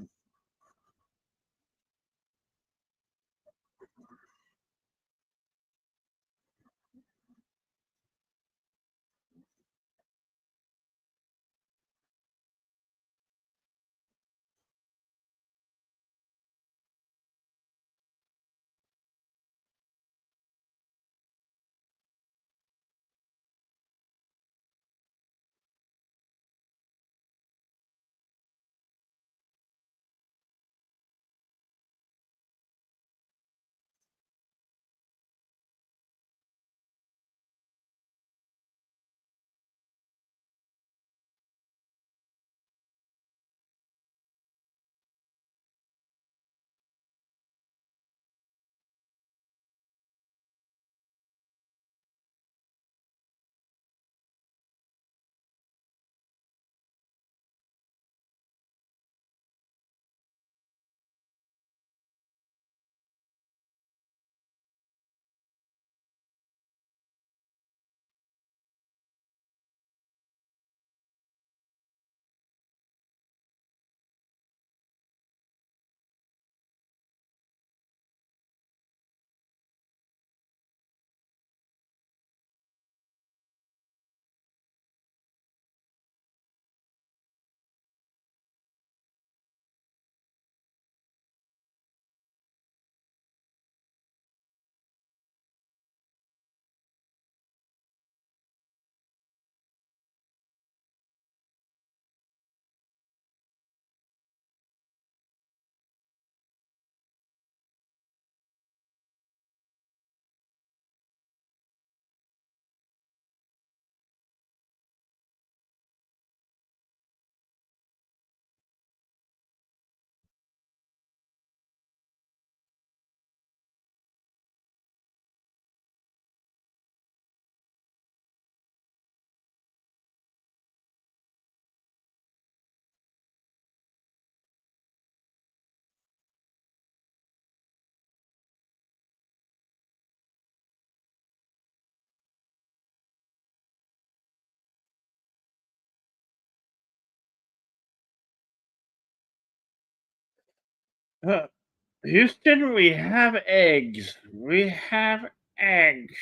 Houston, we have eggs. We have eggs.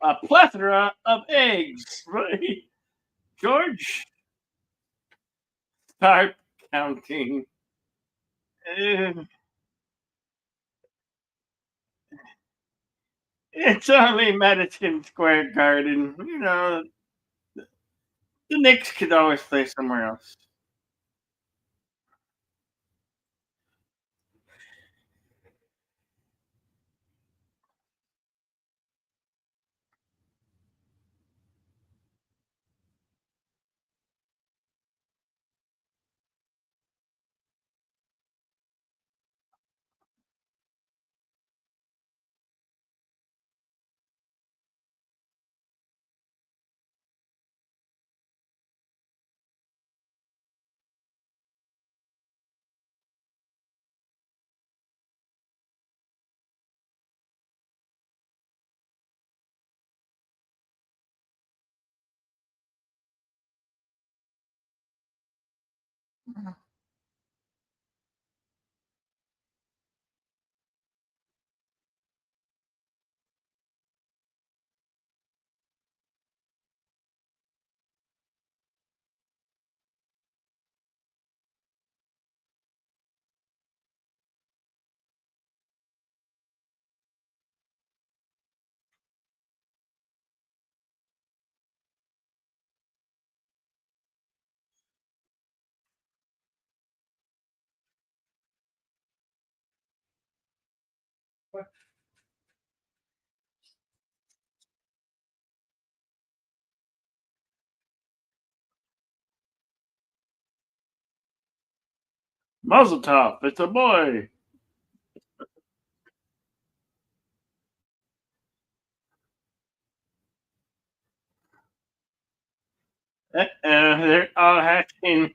A plethora of eggs, right? George, start counting. Uh, it's only Madison Square Garden. You know, the Knicks could always play somewhere else. Muzzle top. It's a boy. They're all hatching.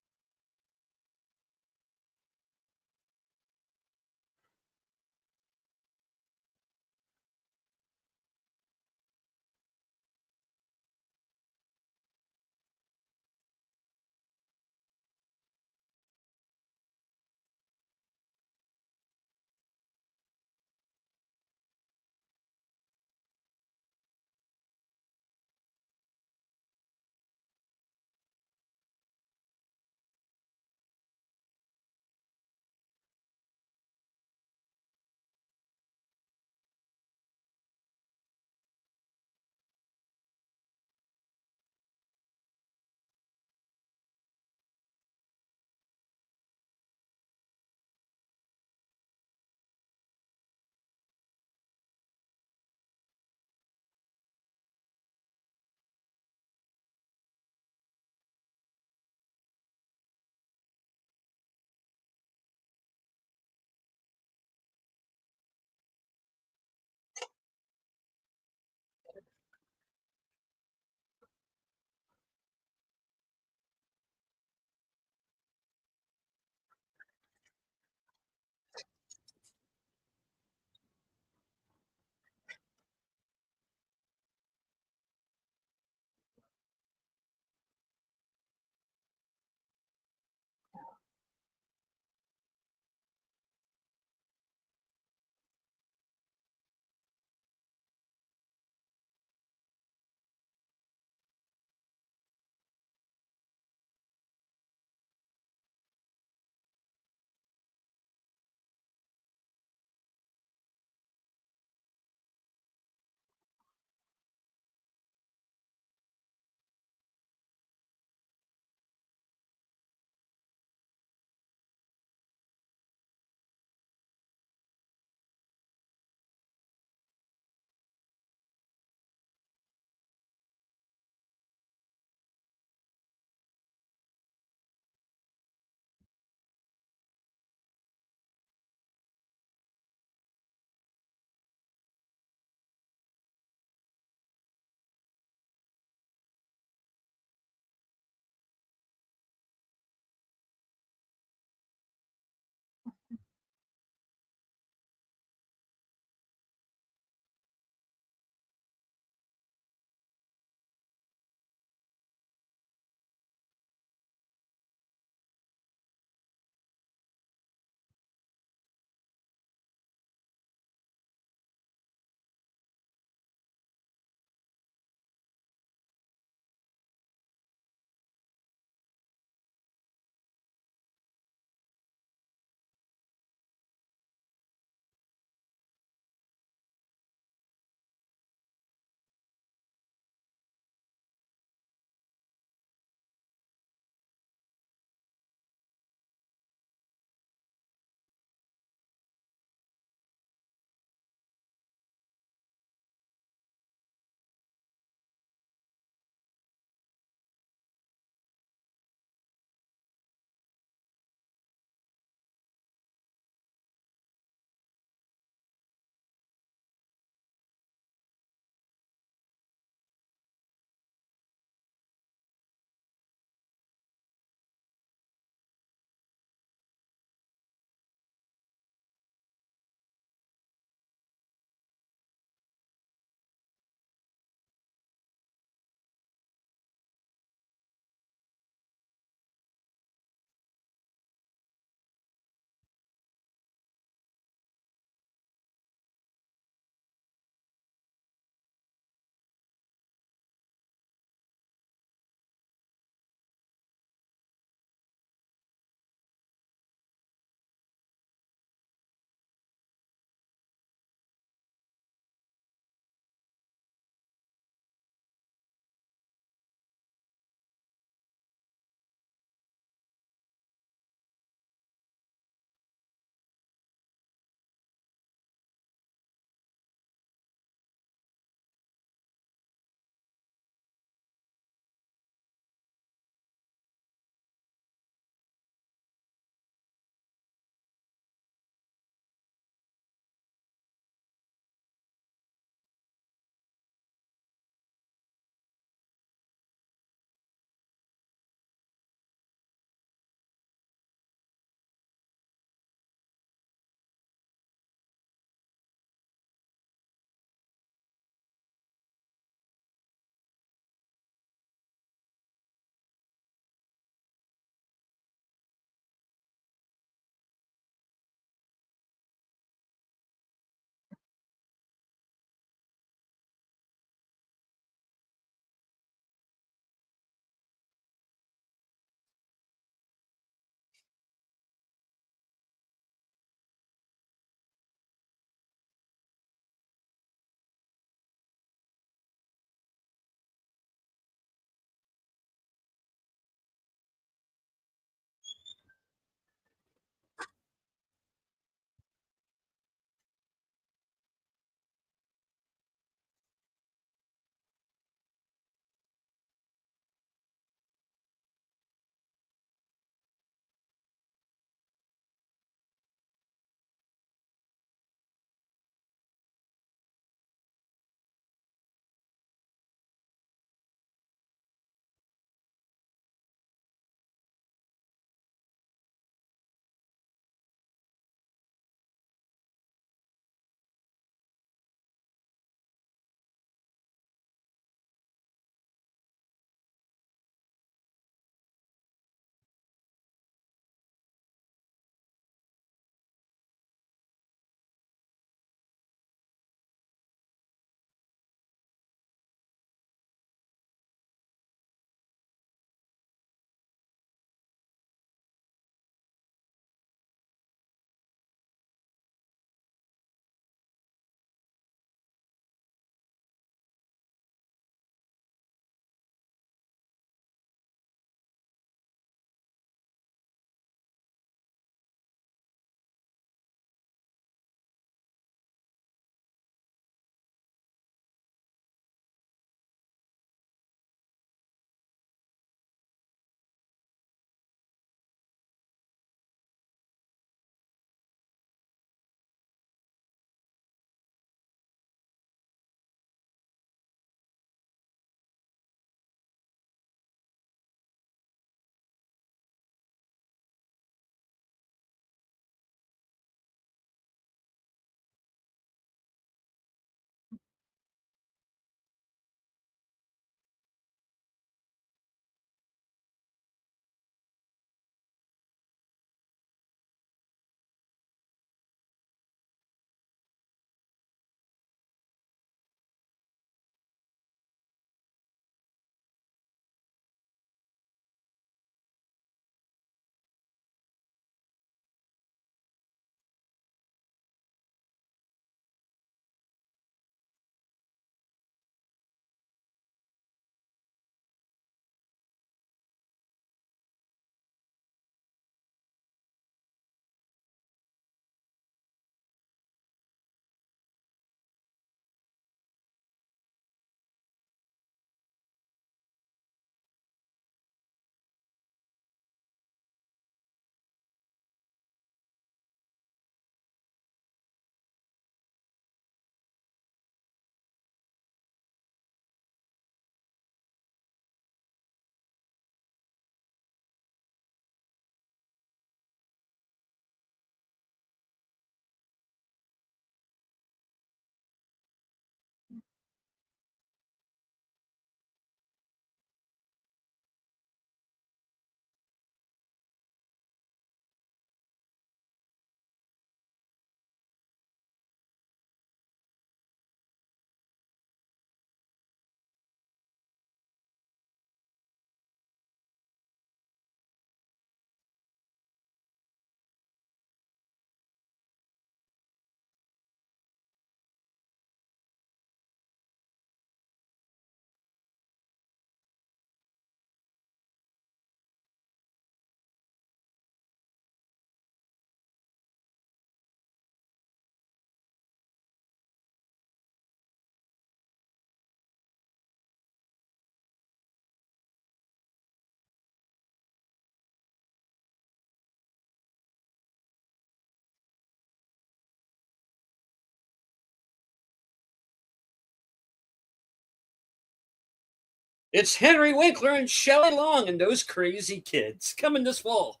It's Henry Winkler and Shelley Long and those crazy kids coming this fall.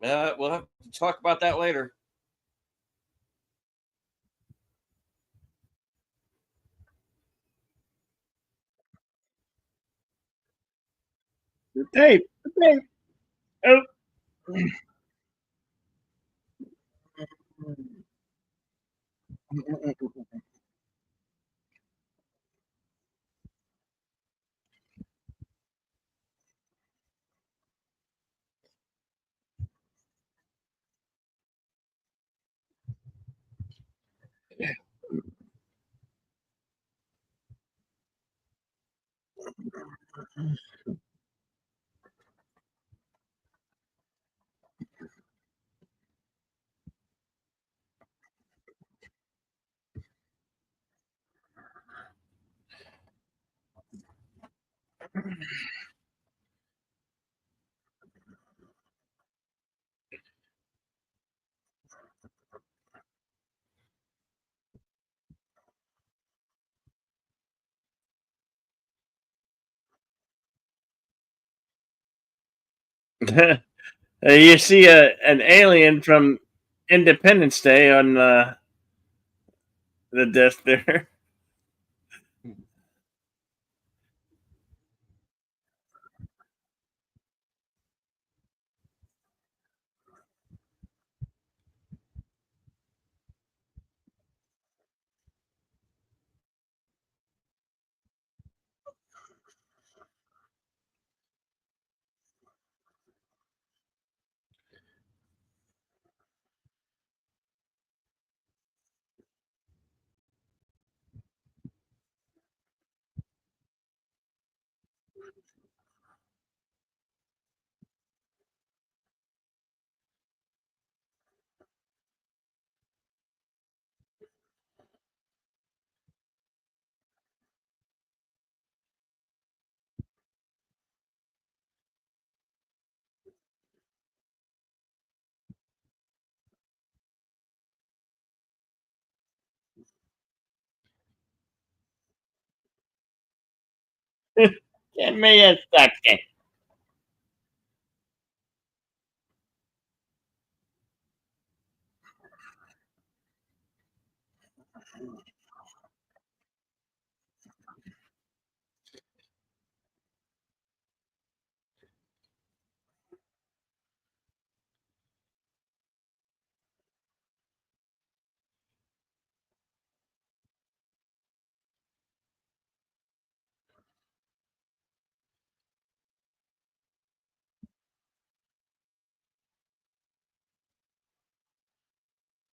We'll have to talk about that later. The tape. The tape. Oh. You see an alien from Independence Day on the desk there. Give me a second.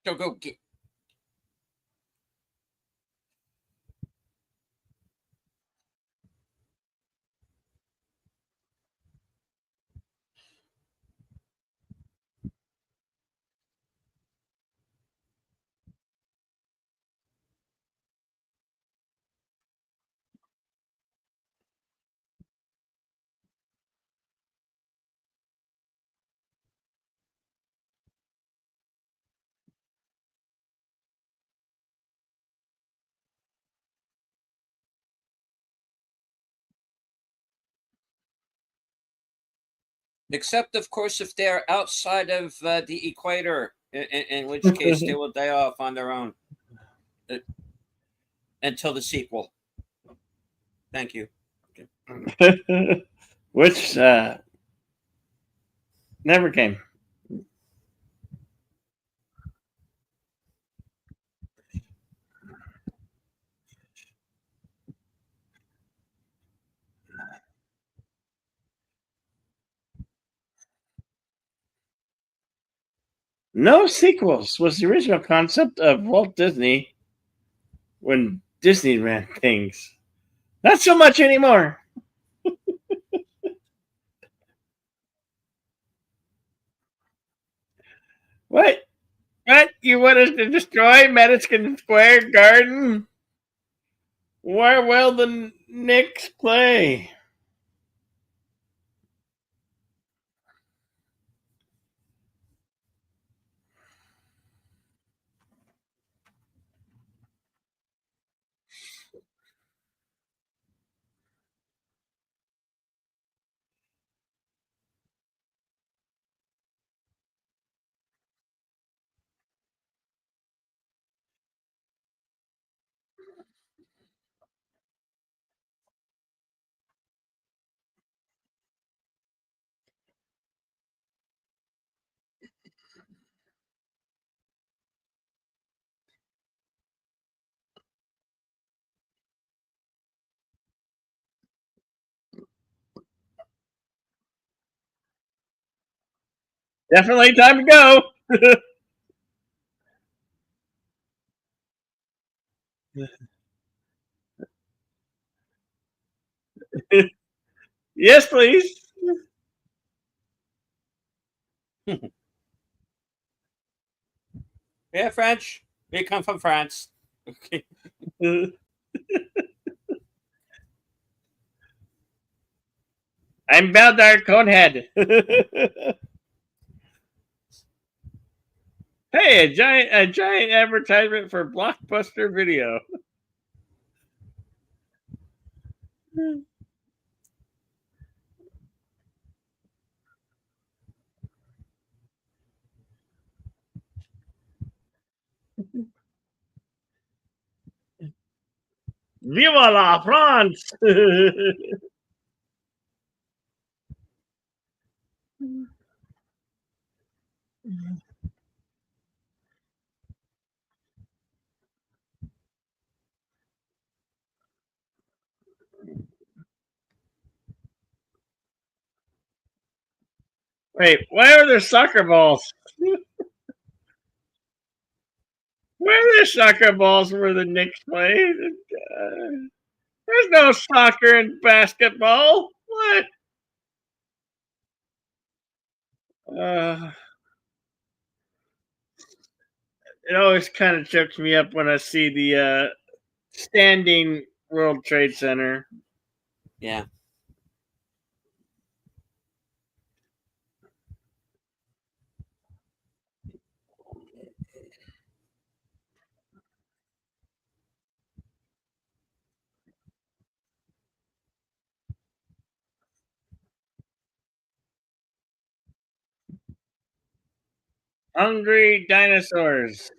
Go get. Except, of course, if they're outside of the equator, in which case they will die off on their own uh, until the sequel. Thank you. Which never came. No sequels was the original concept of Walt Disney when Disney ran things. Not so much anymore. What? What? You want us to destroy Madison Square Garden? Where will the Knicks play? Definitely time to go. Yes, please. Yeah, French. We come from France. Okay. I'm Baldar Conehead. Hey, a giant advertisement for Blockbuster Video. Viva la France! Wait, why are there soccer balls? Where are there soccer balls where the Knicks play? There's no soccer and basketball. What? Uh, it always kind of chokes me up when I see the standing World Trade Center. Yeah. Hungry dinosaurs.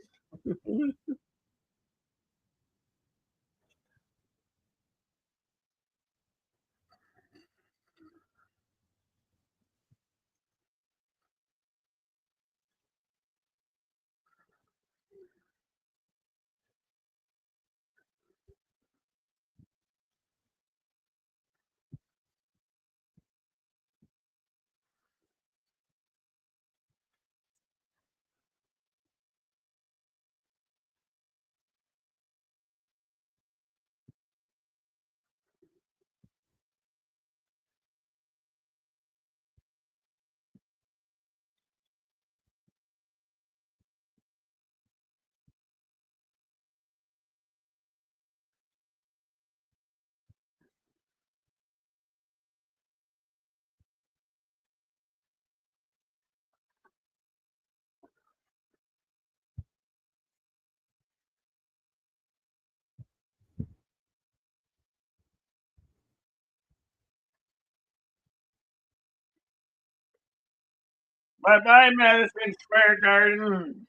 Bye bye, Madison Square Garden.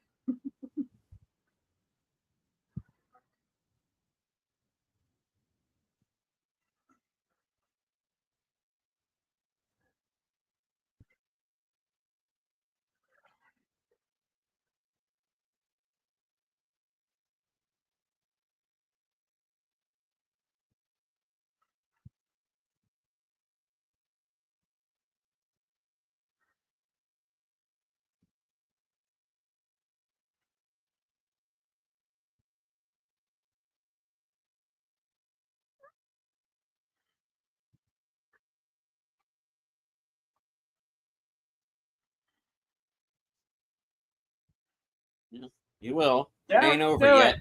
You will. It Yeah, ain't over do yet. it.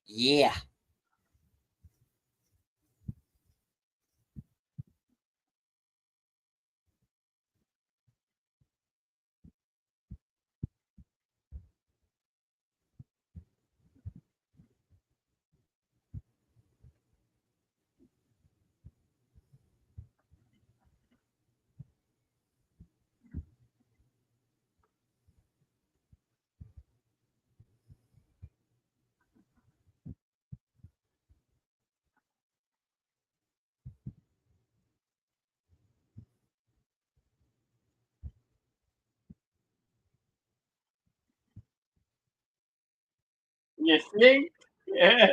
Yeah. You think? Yeah.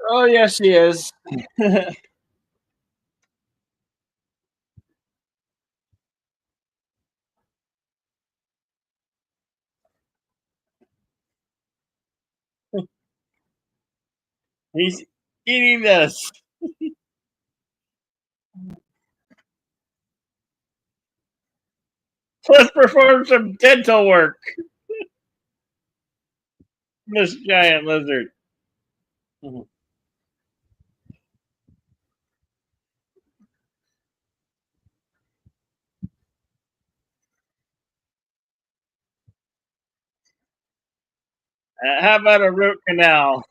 Oh yes, he is. He's eating this. Let's perform some dental work. This giant lizard. How about a root canal?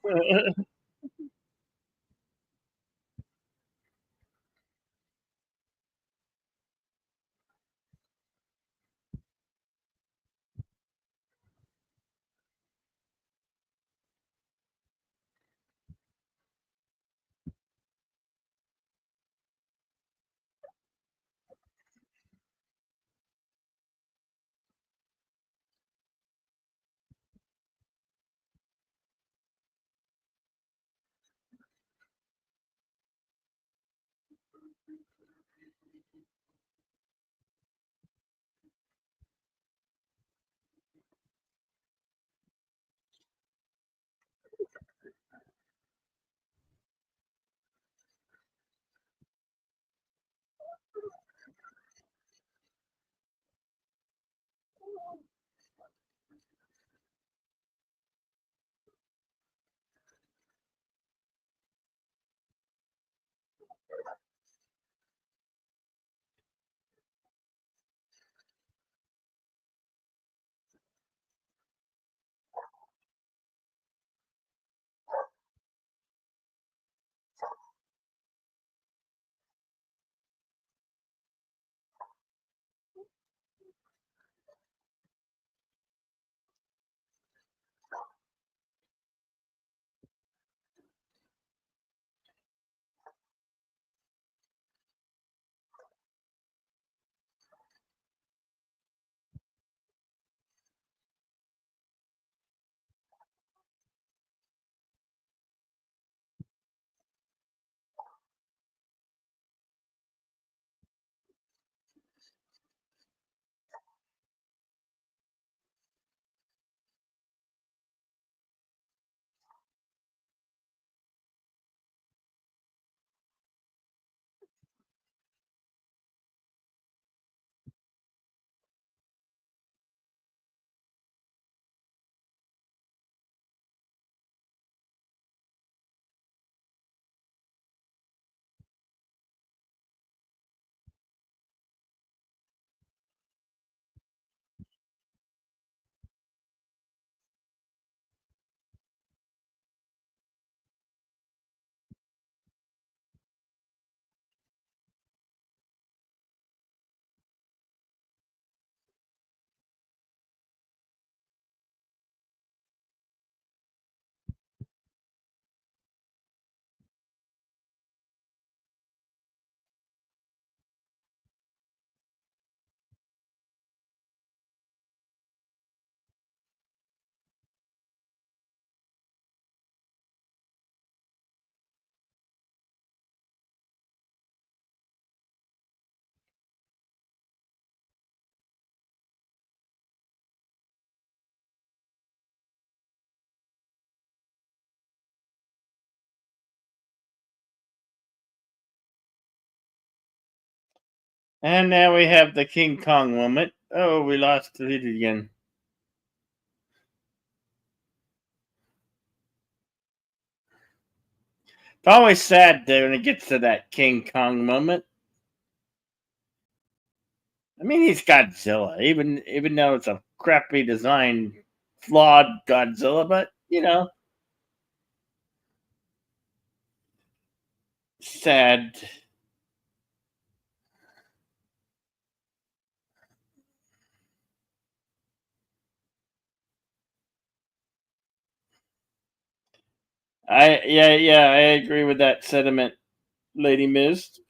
And now we have the King Kong moment. Oh, we lost the lead again. It's always sad when it gets to that King Kong moment. I mean, he's Godzilla, even though it's a crappy design, flawed Godzilla, but sad. I agree with that sentiment, Lady Mist.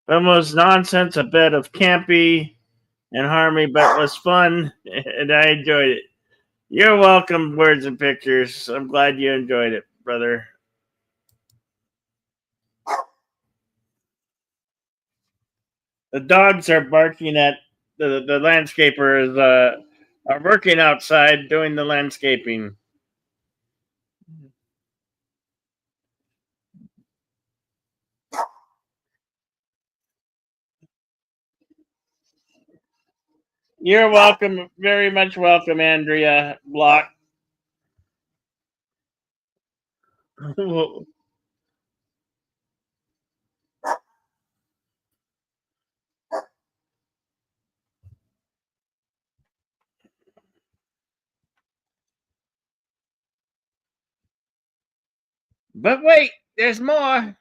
Almost nonsense, a bit of campy and harmony, but was fun, and I enjoyed it. You're welcome, Words and Pictures. I'm glad you enjoyed it, brother. The dogs are barking at the landscapers are working outside doing the landscaping. You're welcome, very much welcome, Andrea Block. But wait, there's more.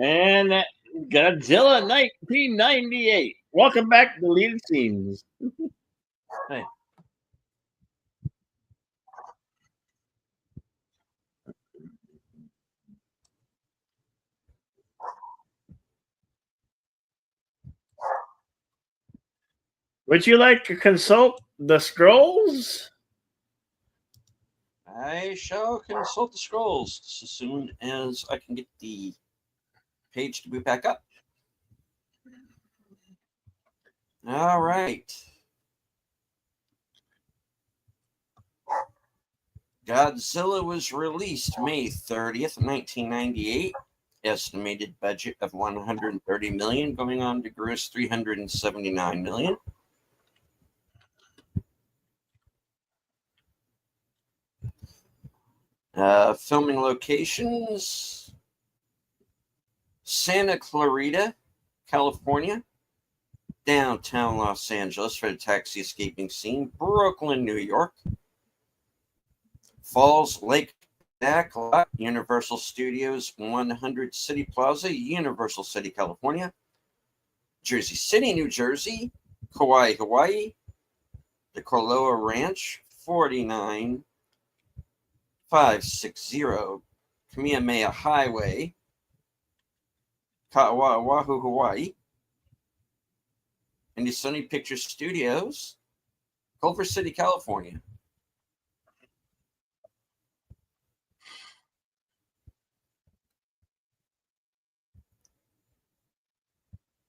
And Godzilla 1998. Welcome back to Deleted Scenes. Hey. Would you like to consult the scrolls? I shall consult the scrolls as soon as I can get the page to boot back up. All right. Godzilla was released May 30th, 1998. Estimated budget of 130 million, going on to gross 379 million. Filming locations: Santa Clarita, California; downtown Los Angeles for the taxi escaping scene; Brooklyn, New York; Falls Lake Backlot, Universal Studios 100 City Plaza, Universal City, California; Jersey City, New Jersey; Kauai, Hawaii; the Koloa Ranch, 49560 Kamehameha Highway, Oahu, Hawaii; and the Sony Pictures Studios, Culver City, California.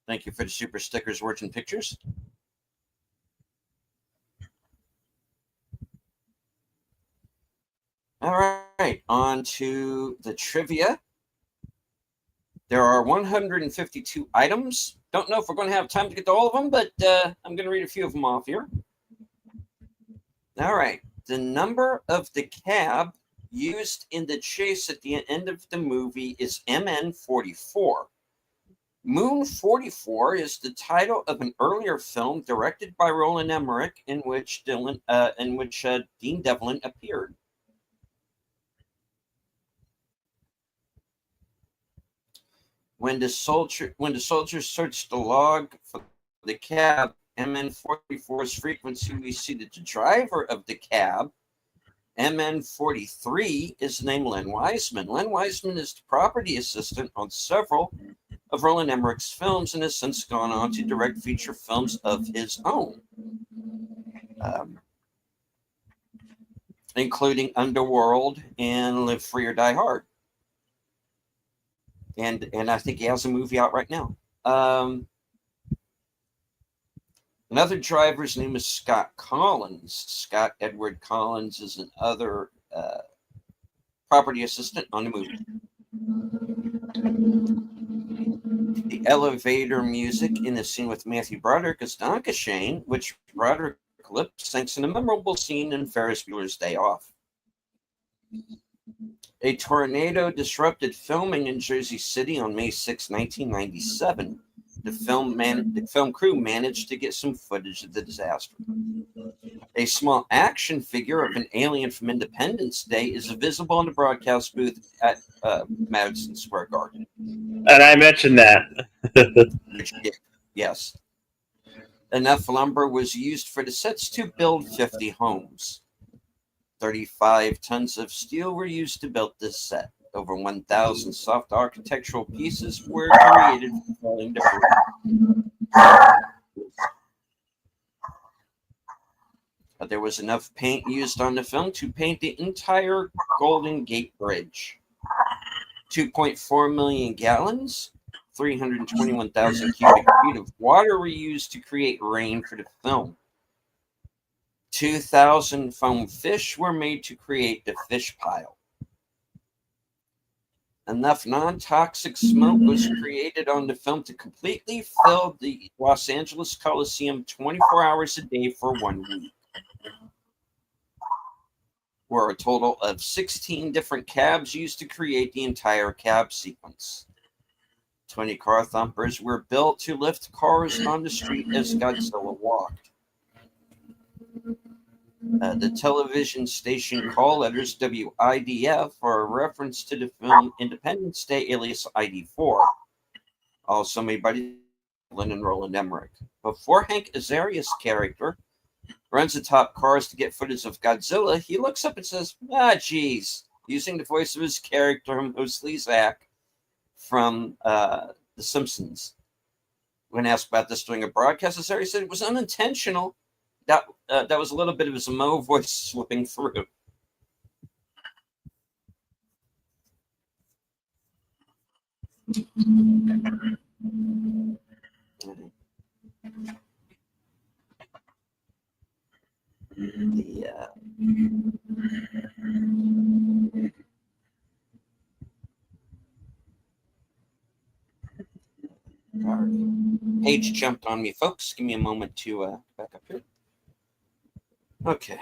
Thank you for the super stickers, Words and Pictures. All right, on to the trivia. There are 152 items. Don't know if we're going to have time to get to all of them, but I'm going to read a few of them off here. All right. The number of the cab used in the chase at the end of the movie is MN44. Moon 44 is the title of an earlier film directed by Roland Emmerich in which Dean Devlin appeared. When the soldiers searched the log for the cab MN44's frequency, we see that the driver of the cab, MN43, is named Len Wiseman. Len Wiseman is the property assistant on several of Roland Emmerich's films and has since gone on to direct feature films of his own, including Underworld and Live Free or Die Hard. And I think he has a movie out right now. Another driver's name is Scott Collins. Scott Edward Collins is another property assistant on the movie. The elevator music in the scene with Matthew Broderick is Shane, which Broderick lip syncs in a memorable scene in Ferris Bueller's Day Off. A tornado disrupted filming in Jersey City on May 6, 1997. The film crew managed to get some footage of the disaster. A small action figure of an alien from Independence Day is visible in the broadcast booth at Madison Square Garden. And I mentioned that. Yes. Enough lumber was used for the sets to build 50 homes. 35 tons of steel were used to build this set. Over 1,000 soft architectural pieces were created from falling debris. There was enough paint used on the film to paint the entire Golden Gate Bridge. 2.4 million gallons, 321,000 cubic feet of water were used to create rain for the film. 2,000 foam fish were made to create the fish pile. Enough non-toxic smoke was created on the film to completely fill the Los Angeles Coliseum 24 hours a day for 1 week. Were a total of 16 different cabs used to create the entire cab sequence. 20 car thumpers were built to lift cars on the street as Godzilla walked. The television station call letters WIDF are a reference to the film Independence Day, alias ID4, also made by Lynn and Roland Emmerich. Before Hank Azaria's character runs the top cars to get footage of Godzilla, he looks up and says, geez, using the voice of his character, mostly Zach, from The Simpsons. When asked about this during a broadcast, Azaria said it was unintentional. That was a little bit of his Mo voice slipping through. Page jumped on me, folks. Give me a moment to back up here. Okay.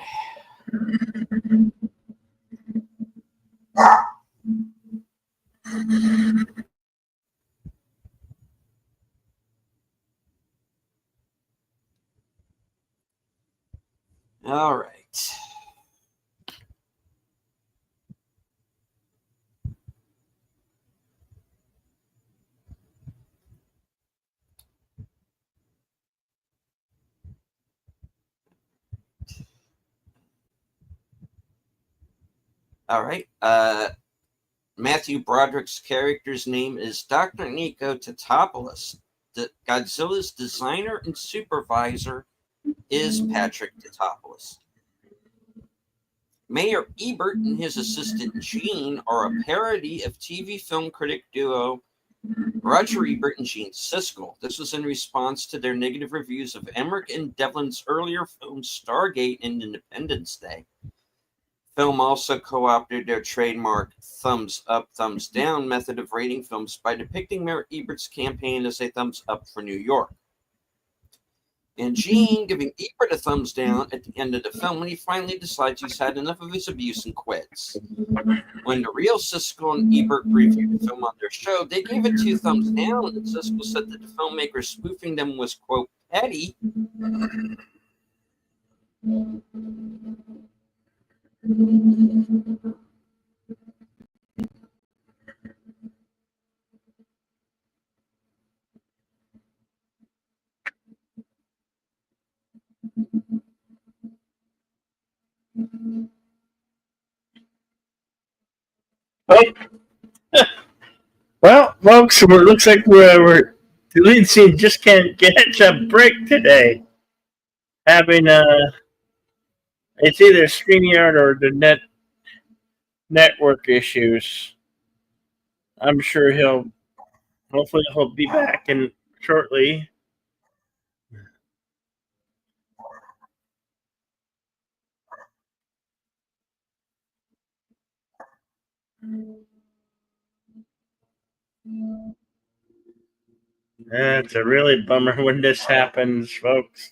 All right. All right. Matthew Broderick's character's name is Dr. Nico Tatopoulos. Godzilla's designer and supervisor is Patrick Tatopoulos. Mayor Ebert and his assistant Gene are a parody of TV film critic duo Roger Ebert and Gene Siskel. This was in response to their negative reviews of Emmerich and Devlin's earlier film Stargate and Independence Day. Film also co-opted their trademark thumbs up, thumbs down method of rating films by depicting Mayor Ebert's campaign as a thumbs up for New York. And Gene giving Ebert a thumbs down at the end of the film when he finally decides he's had enough of his abuse and quits. When the real Siskel and Ebert reviewed the film on their show, they gave it 2 thumbs down, and Siskel said that the filmmaker spoofing them was, quote, petty. Well, folks, it looks like we're the lead scene just can't catch a break today. Having it's either StreamYard or the network issues. I'm sure hopefully he'll be back in shortly. It's a really bummer when this happens, folks.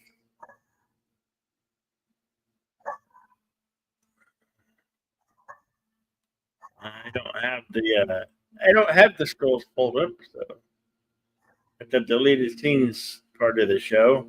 I don't have the scrolls pulled up, so at the deleted scenes part of the show.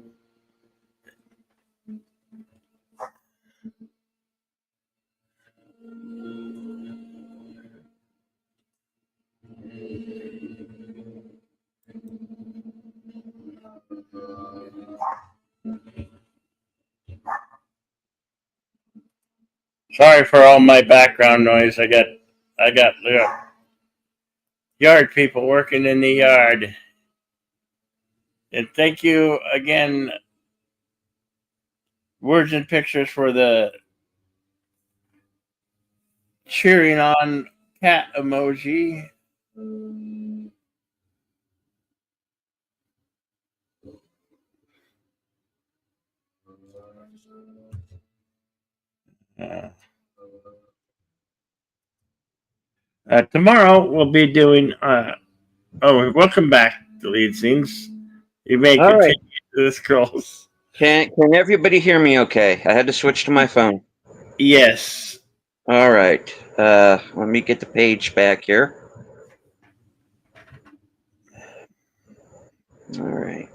Sorry for all my background noise. I got yard people working in the yard. And thank you again, Words and Pictures, for the cheering on cat emoji. Uh, Tomorrow we'll be doing. Welcome back to Lead Scenes. You may All right. continue to the scrolls. Can everybody hear me okay? I had to switch to my phone. Yes. All right. Let me get the page back here. All right.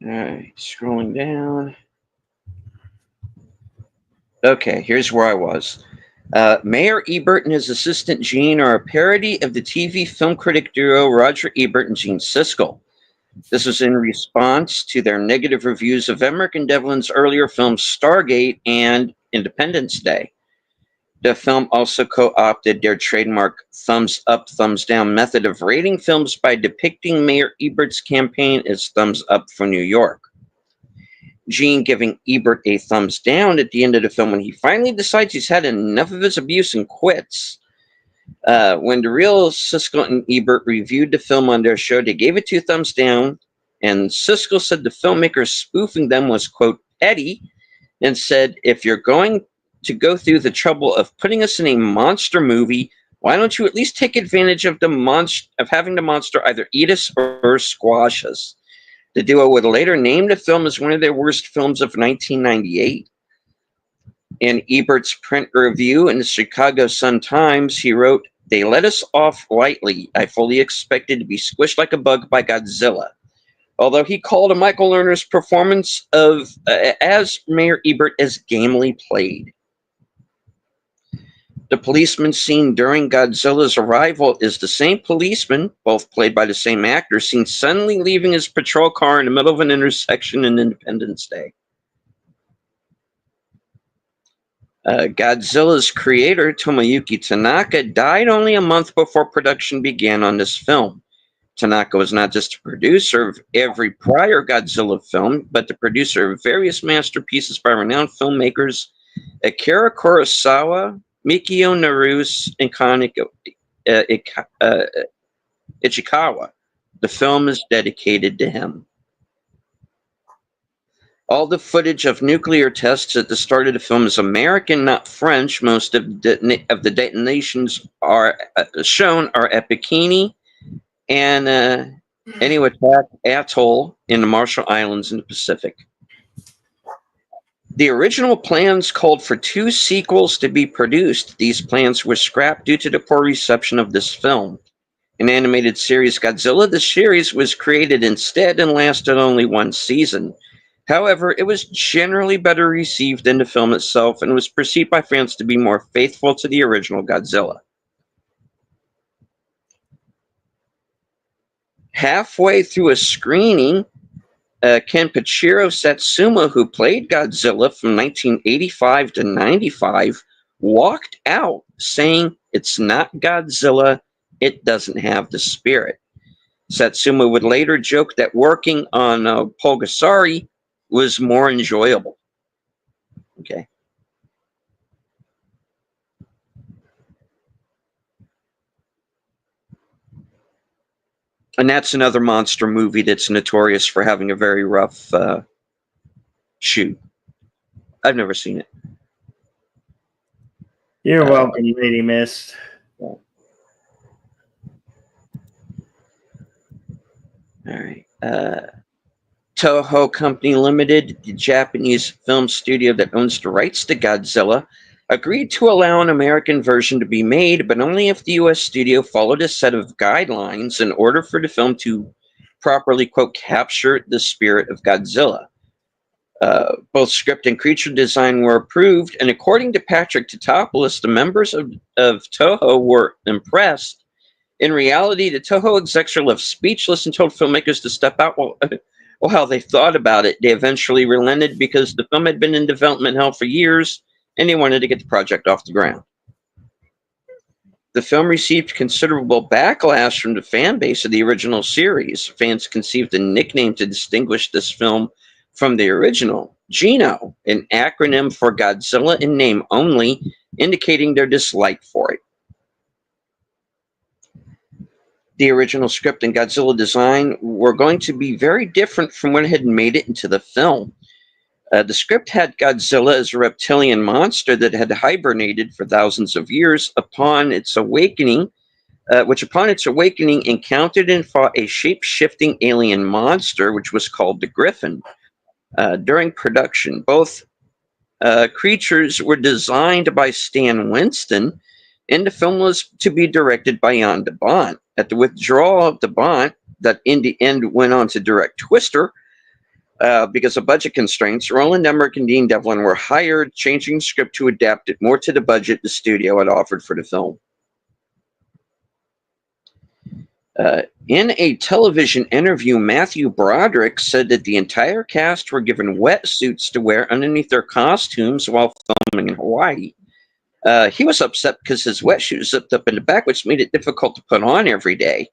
All right. Scrolling down. Okay, here's where I was. Mayor Ebert and his assistant Gene are a parody of the TV film critic duo Roger Ebert and Gene Siskel. This was in response to their negative reviews of Emmerich and Devlin's earlier films Stargate and Independence Day. The film also co-opted their trademark thumbs up, thumbs down method of rating films by depicting Mayor Ebert's campaign as thumbs up for New York. Gene giving Ebert a thumbs down at the end of the film when he finally decides he's had enough of his abuse and quits. When the real Siskel and Ebert reviewed the film on their show, they gave it 2 thumbs down, and Siskel said the filmmaker spoofing them was, quote, petty, and said, if you're going to go through the trouble of putting us in a monster movie, why don't you at least take advantage of having the monster either eat us or squash us? The duo would later name the film as one of their worst films of 1998. In Ebert's print review in the Chicago Sun-Times, he wrote, they let us off lightly. I fully expected to be squished like a bug by Godzilla. Although he called Michael Lerner's performance of as Mayor Ebert as gamely played. The policeman seen during Godzilla's arrival is the same policeman, both played by the same actor, seen suddenly leaving his patrol car in the middle of an intersection in Independence Day. Godzilla's creator, Tomoyuki Tanaka, died only a month before production began on this film. Tanaka was not just a producer of every prior Godzilla film, but the producer of various masterpieces by renowned filmmakers Akira Kurosawa, Mikio Naruse, and Kaneko Ichikawa. The film is dedicated to him. All the footage of nuclear tests at the start of the film is American, not French. Most of the detonations are shown are at Bikini and Eniwetok Atoll in the Marshall Islands in the Pacific. The original plans called for 2 sequels to be produced. These plans were scrapped due to the poor reception of this film. An animated series, Godzilla the series, was created instead and lasted only 1 season. However, it was generally better received than the film itself and was perceived by fans to be more faithful to the original Godzilla. Halfway through a screening, Kenpachiro Satsuma, who played Godzilla from 1985 to 95, walked out saying, it's not Godzilla, it doesn't have the spirit. Satsuma would later joke that working on Pulgasari was more enjoyable. Okay. And that's another monster movie that's notorious for having a very rough shoot. I've never seen it. You're welcome, Lady Mist. All right. Toho Company Limited, the Japanese film studio that owns the rights to Godzilla, agreed to allow an American version to be made, but only if the U.S. studio followed a set of guidelines in order for the film to properly, quote, capture the spirit of Godzilla. Both script and creature design were approved, and according to Patrick Tatopoulos, the members of Toho were impressed. In reality, the Toho execs are left speechless and told filmmakers to step out. While they thought about it, they eventually relented because the film had been in development hell for years, and they wanted to get the project off the ground. The film received considerable backlash from the fan base of the original series. Fans conceived a nickname to distinguish this film from the original, Gino, an acronym for Godzilla in name only, indicating their dislike for it. The original script and Godzilla design were going to be very different from when it had made it into the film. The script had Godzilla as a reptilian monster that had hibernated for thousands of years upon its awakening, encountered and fought a shape-shifting alien monster, which was called the Griffin. During production, both creatures were designed by Stan Winston, and the film was to be directed by Jan de Bont. At the withdrawal of de Bont, that in the end went on to direct Twister, because of budget constraints, Roland Emmerich and Dean Devlin were hired, changing the script to adapt it more to the budget the studio had offered for the film. In a television interview, Matthew Broderick said that the entire cast were given wetsuits to wear underneath their costumes while filming in Hawaii. He was upset because his wetsuit zipped up in the back, which made it difficult to put on every day.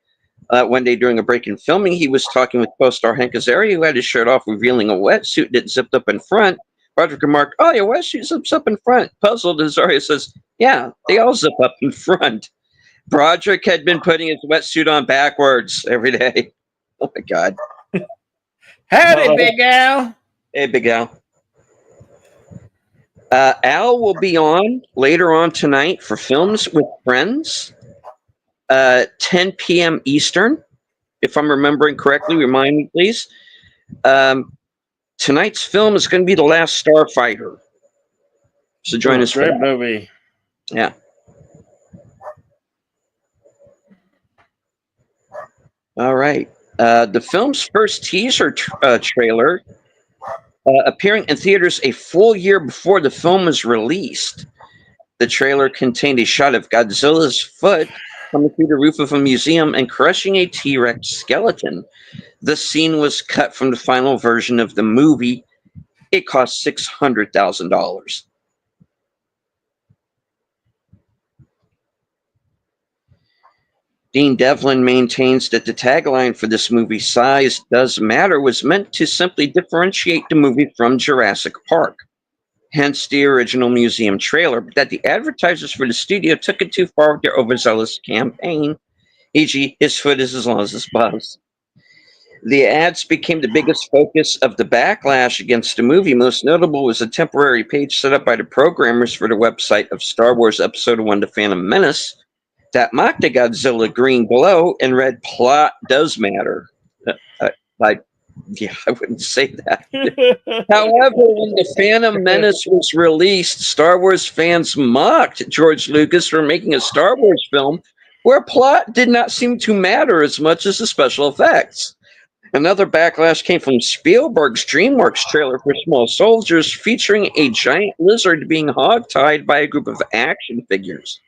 One day during a break in filming, he was talking with co-star Hank Azaria, who had his shirt off, revealing a wetsuit that zipped up in front. Broderick remarked, "Oh, your wetsuit zips up in front." Puzzled, Azaria says, "Yeah, they all zip up in front." Broderick had been putting his wetsuit on backwards every day. Oh, my God. Howdy, Big Al. Hey, Big Al. Al will be on later on tonight for Films with Friends, 10 p.m. Eastern, if I'm remembering correctly. Remind me, please. Tonight's film is going to be The Last Starfighter. So join us for Great that. movie. Yeah. All right. The film's first teaser trailer, appearing in theaters a full year before the film was released. The trailer contained a shot of Godzilla's foot coming through the roof of a museum and crushing a T-Rex skeleton. The scene was cut from the final version of the movie. It cost $600,000. Dean Devlin maintains that the tagline for this movie, "Size Does Matter," was meant to simply differentiate the movie from Jurassic Park, hence the original museum trailer, but that the advertisers for the studio took it too far with their overzealous campaign, e.g., "His foot is as long as his buzz." The ads became the biggest focus of the backlash against the movie. Most notable was a temporary page set up by the programmers for the website of Star Wars Episode 1: The Phantom Menace that mocked the Godzilla green glow and read, "Plot does matter." I wouldn't say that. However, when The Phantom Menace was released, Star Wars fans mocked George Lucas for making a Star Wars film where plot did not seem to matter as much as the special effects. Another backlash came from Spielberg's DreamWorks trailer for Small Soldiers, featuring a giant lizard being hogtied by a group of action figures.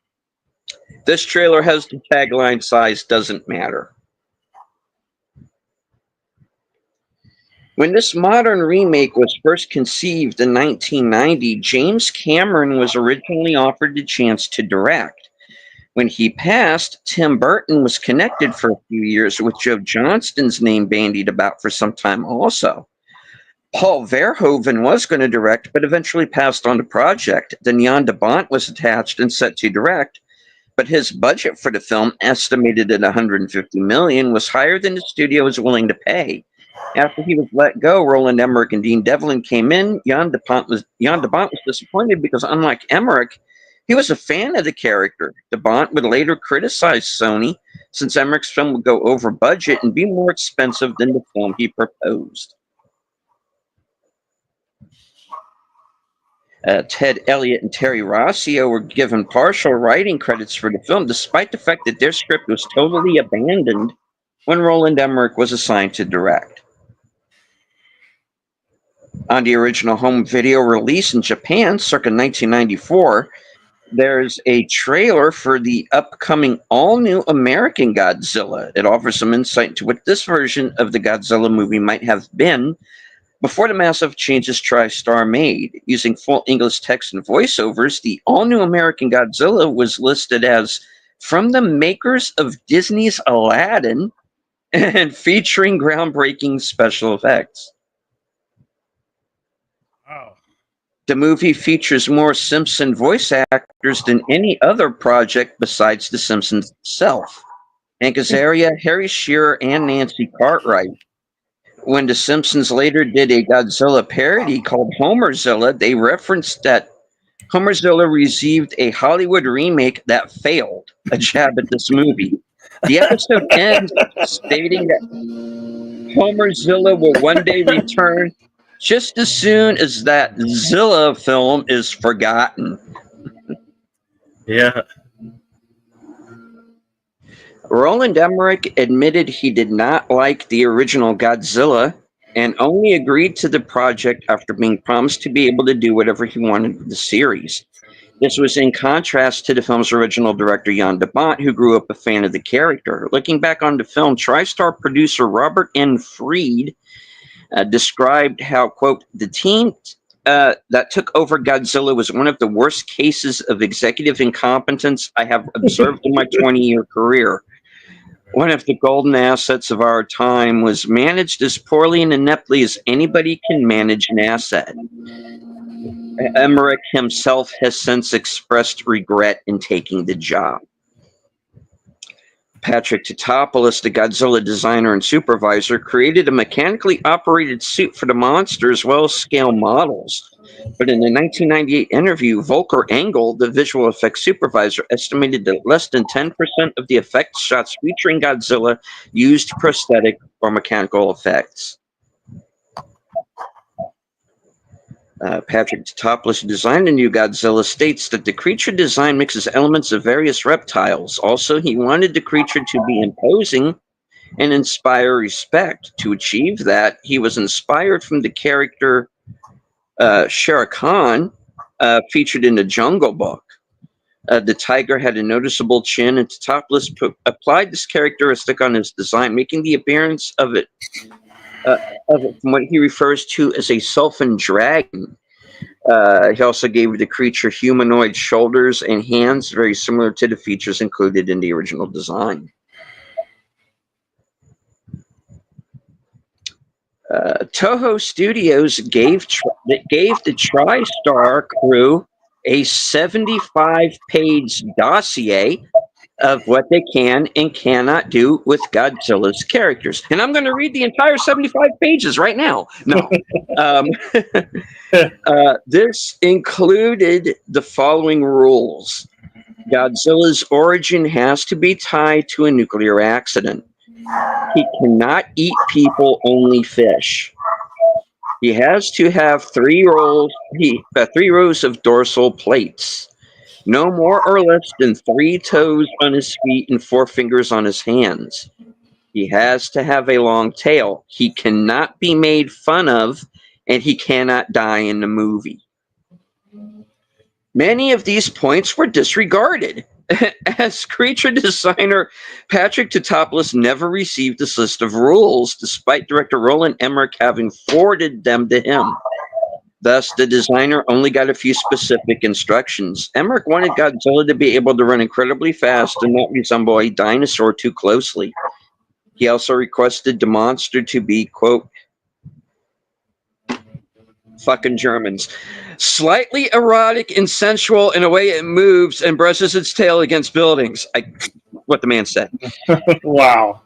This trailer has the tagline, "Size doesn't matter." When this modern remake was first conceived in 1990, James Cameron was originally offered the chance to direct. When he passed, Tim Burton was connected for a few years, with Joe Johnston's name bandied about for some time also. Paul Verhoeven was going to direct, but eventually passed on the project. Then Jan de Bont was attached and set to direct. but his budget for the film, estimated at $150 million, was higher than the studio was willing to pay. After he was let go, Roland Emmerich and Dean Devlin came in. Jan de Bont was disappointed because, unlike Emmerich, he was a fan of the character. De Bont would later criticize Sony since Emmerich's film would go over budget and be more expensive than the film he proposed. Ted Elliott and Terry Rossio were given partial writing credits for the film, despite the fact that their script was totally abandoned when Roland Emmerich was assigned to direct. On the original home video release in Japan, circa 1994, there's a trailer for the upcoming all-new American Godzilla. It offers some insight into what this version of the Godzilla movie might have been before the massive changes TriStar made. Using full English text and voiceovers, the all-new American Godzilla was listed as from the makers of Disney's Aladdin and featuring groundbreaking special effects. Wow. The movie features more Simpson voice actors than any other project besides The Simpsons itself. Hank Azaria, Harry Shearer, and Nancy Cartwright. When The Simpsons later did a Godzilla parody called Homerzilla, they referenced that Homerzilla received a Hollywood remake that failed, a jab at this movie. The episode ends stating that Homerzilla will one day return just as soon as that Zilla film is forgotten. Yeah. Roland Emmerich admitted he did not like the original Godzilla and only agreed to the project after being promised to be able to do whatever he wanted with the series. This was in contrast to the film's original director, Jan de Bont, who grew up a fan of the character. Looking back on the film, TriStar producer Robert N. Freed described how, quote, the team that took over Godzilla was one of the worst cases of executive incompetence I have observed in my 20-year career. One of the golden assets of our time was managed as poorly and ineptly as anybody can manage an asset. Emmerich himself has since expressed regret in taking the job. Patrick Tatopoulos, the Godzilla designer and supervisor, created a mechanically operated suit for the monster as well as scale models. But in a 1998 interview, Volker Engel, the visual effects supervisor, estimated that less than 10% of the effect shots featuring Godzilla used prosthetic or mechanical effects. Patrick Tatopoulos, who designed the new Godzilla, states that the creature design mixes elements of various reptiles. Also, he wanted the creature to be imposing and inspire respect. To achieve that, he was inspired from the character Shere Khan, featured in the Jungle Book. The tiger had a noticeable chin, and Tatopoulos applied this characteristic on his design, making the appearance of it from what he refers to as a sylvan dragon. He also gave the creature humanoid shoulders and hands, very similar to the features included in the original design. Toho Studios gave the TriStar crew a 75-page dossier of what they can and cannot do with Godzilla's characters. And I'm going to read the entire 75 pages right now. No. This included the following rules. Godzilla's origin has to be tied to a nuclear accident. He cannot eat people, only fish. He has to have three rows of dorsal plates. No more or less than 3 toes on his feet and 4 fingers on his hands. He has to have a long tail. He cannot be made fun of, and he cannot die in the movie. Many of these points were disregarded. As creature designer, Patrick Tatopoulos never received this list of rules, despite director Roland Emmerich having forwarded them to him. Thus, the designer only got a few specific instructions. Emmerich wanted Godzilla to be able to run incredibly fast and not resemble a dinosaur too closely. He also requested the monster to be, quote, Fucking Germans. Slightly erotic and sensual in a way it moves and brushes its tail against buildings. What the man said. Wow.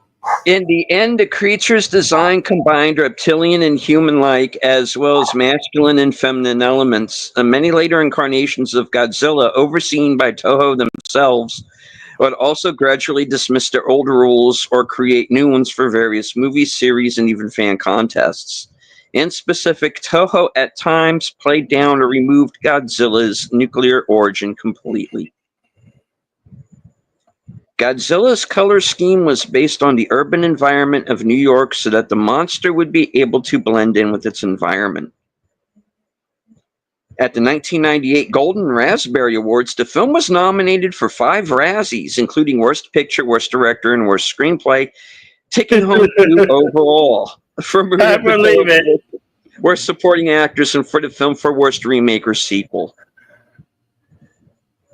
In the end, the creature's design combined reptilian and human-like, as well as masculine and feminine elements. Many later incarnations of Godzilla, overseen by Toho themselves, would also gradually dismiss their old rules or create new ones for various movies, series, and even fan contests. In specific, Toho at times played down or removed Godzilla's nuclear origin completely. Godzilla's color scheme was based on the urban environment of New York so that the monster would be able to blend in with its environment. At the 1998 Golden Raspberry Awards, the film was nominated for 5 Razzies, including Worst Picture, Worst Director, and Worst Screenplay, taking home 2 overall for I believe it. Worst Supporting Actress and for the film for Worst Remake or Sequel.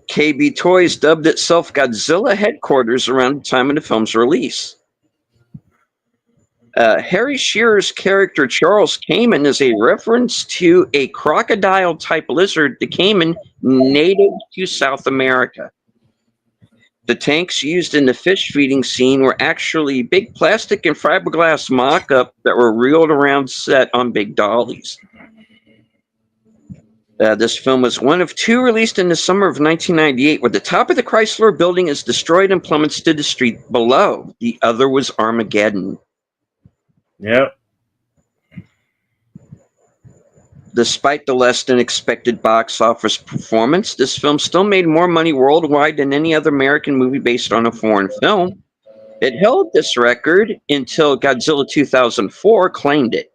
KB Toys dubbed itself Godzilla Headquarters around the time of the film's release. Harry Shearer's character Charles Cayman is a reference to a crocodile-type lizard, the caiman, native to South America. The tanks used in the fish feeding scene were actually big plastic and fiberglass mock-up that were reeled around set on big dollies. This film was one of 2 released in the summer of 1998, where the top of the Chrysler building is destroyed and plummets to the street below. The other was Armageddon. Yep. Despite the less than expected box office performance, this film still made more money worldwide than any other American movie based on a foreign film. It held this record until Godzilla 2004 claimed it.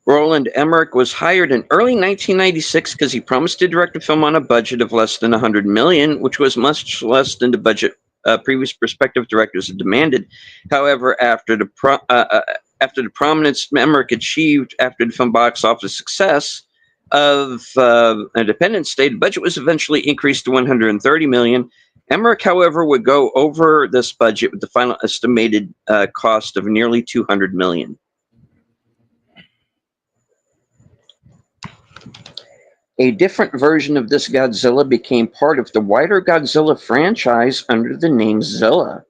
Roland Emmerich was hired in early 1996 because he promised to direct a film on a budget of less than $100 million, which was much less than the budget previous prospective directors had demanded. However, after the prominence Emmerich achieved after the film box office success of Independence Day, the budget was eventually increased to $130 million. Emmerich, however, would go over this budget with the final estimated cost of nearly $200 million. A different version of this Godzilla became part of the wider Godzilla franchise under the name Zilla.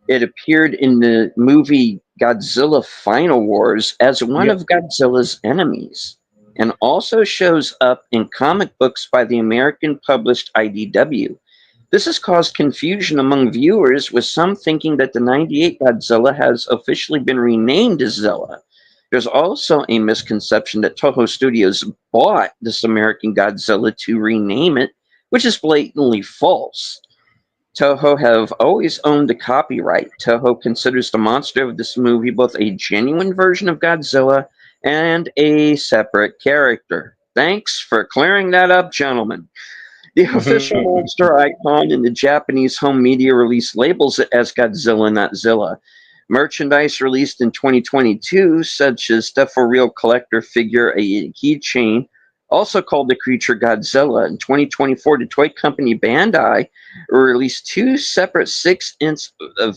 It appeared in the movie Godzilla Final Wars as one of Godzilla's enemies, and also shows up in comic books by the American published IDW. This has caused confusion among viewers, with some thinking that the 98 Godzilla has officially been renamed as Zilla. There's also a misconception that Toho Studios bought this American Godzilla to rename it, which is blatantly false. Toho have always owned the copyright. Toho considers the monster of this movie both a genuine version of Godzilla and a separate character. Thanks for clearing that up, gentlemen. The official monster icon in the Japanese home media release labels it as Godzilla, not Zilla. Merchandise released in 2022, such as the for real collector figure, a keychain, also called the creature Godzilla. In 2024, the toy company Bandai released 2 separate 6-inch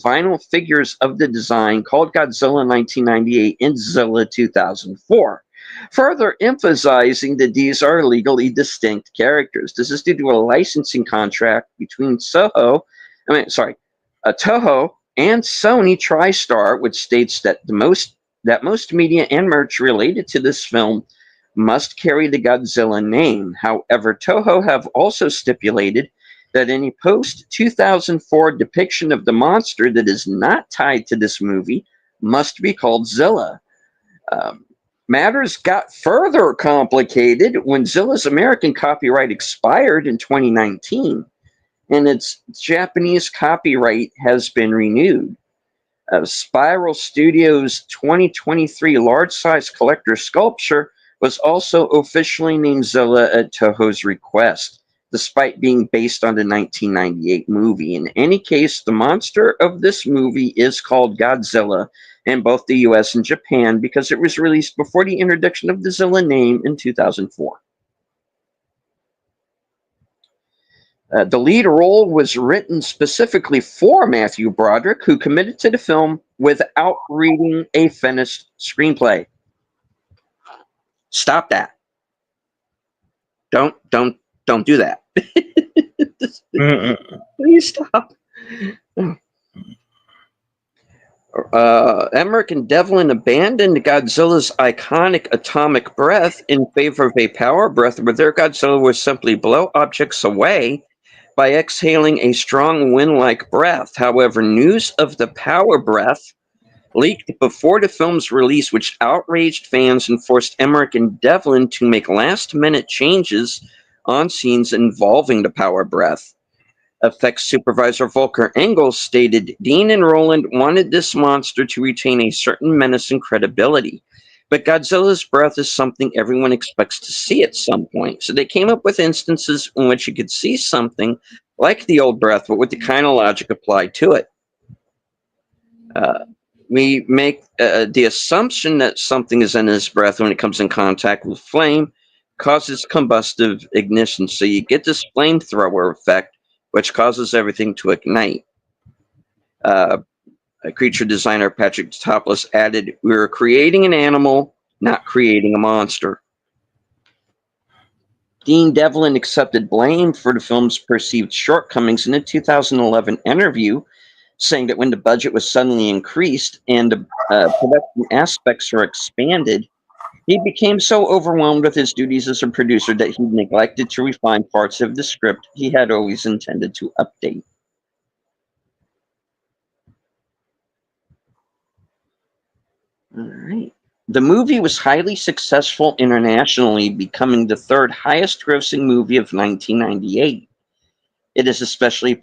vinyl figures of the design called Godzilla 1998 and Zilla 2004, further emphasizing that these are legally distinct characters. This is due to a licensing contract between Toho and Sony TriStar, which states that most media and merch related to this film must carry the Godzilla name. However, Toho have also stipulated that any post-2004 depiction of the monster that is not tied to this movie must be called Zilla. Matters got further complicated when Zilla's American copyright expired in 2019, and its Japanese copyright has been renewed. Spiral Studios' 2023 large-size collector sculpture was also officially named Zilla at Toho's request, despite being based on the 1998 movie. In any case, the monster of this movie is called Godzilla in both the US and Japan because it was released before the introduction of the Zilla name in 2004. The lead role was written specifically for Matthew Broderick, who committed to the film without reading a finished screenplay. Stop that. Don't do that. Please stop. Emmerich and Devlin abandoned Godzilla's iconic atomic breath in favor of a power breath where their Godzilla would simply blow objects away by exhaling a strong wind-like breath. However, news of the power breath leaked before the film's release, which outraged fans and forced Emmerich and Devlin to make last-minute changes on scenes involving the power breath. Effects supervisor Volker Engel stated, Dean and Roland wanted this monster to retain a certain menace and credibility, but Godzilla's breath is something everyone expects to see at some point. So they came up with instances in which you could see something like the old breath, but with the kind of logic applied to it. We make the assumption that something is in his breath when it comes in contact with flame, causes combustive ignition. So you get this flamethrower effect, which causes everything to ignite. A creature designer Patrick Topoulos added, we were creating an animal, not creating a monster. Dean Devlin accepted blame for the film's perceived shortcomings in a 2011 interview, saying that when the budget was suddenly increased and the production aspects were expanded, he became so overwhelmed with his duties as a producer that he neglected to refine parts of the script he had always intended to update. All right. The movie was highly successful internationally, becoming the third highest grossing movie of 1998. It is especially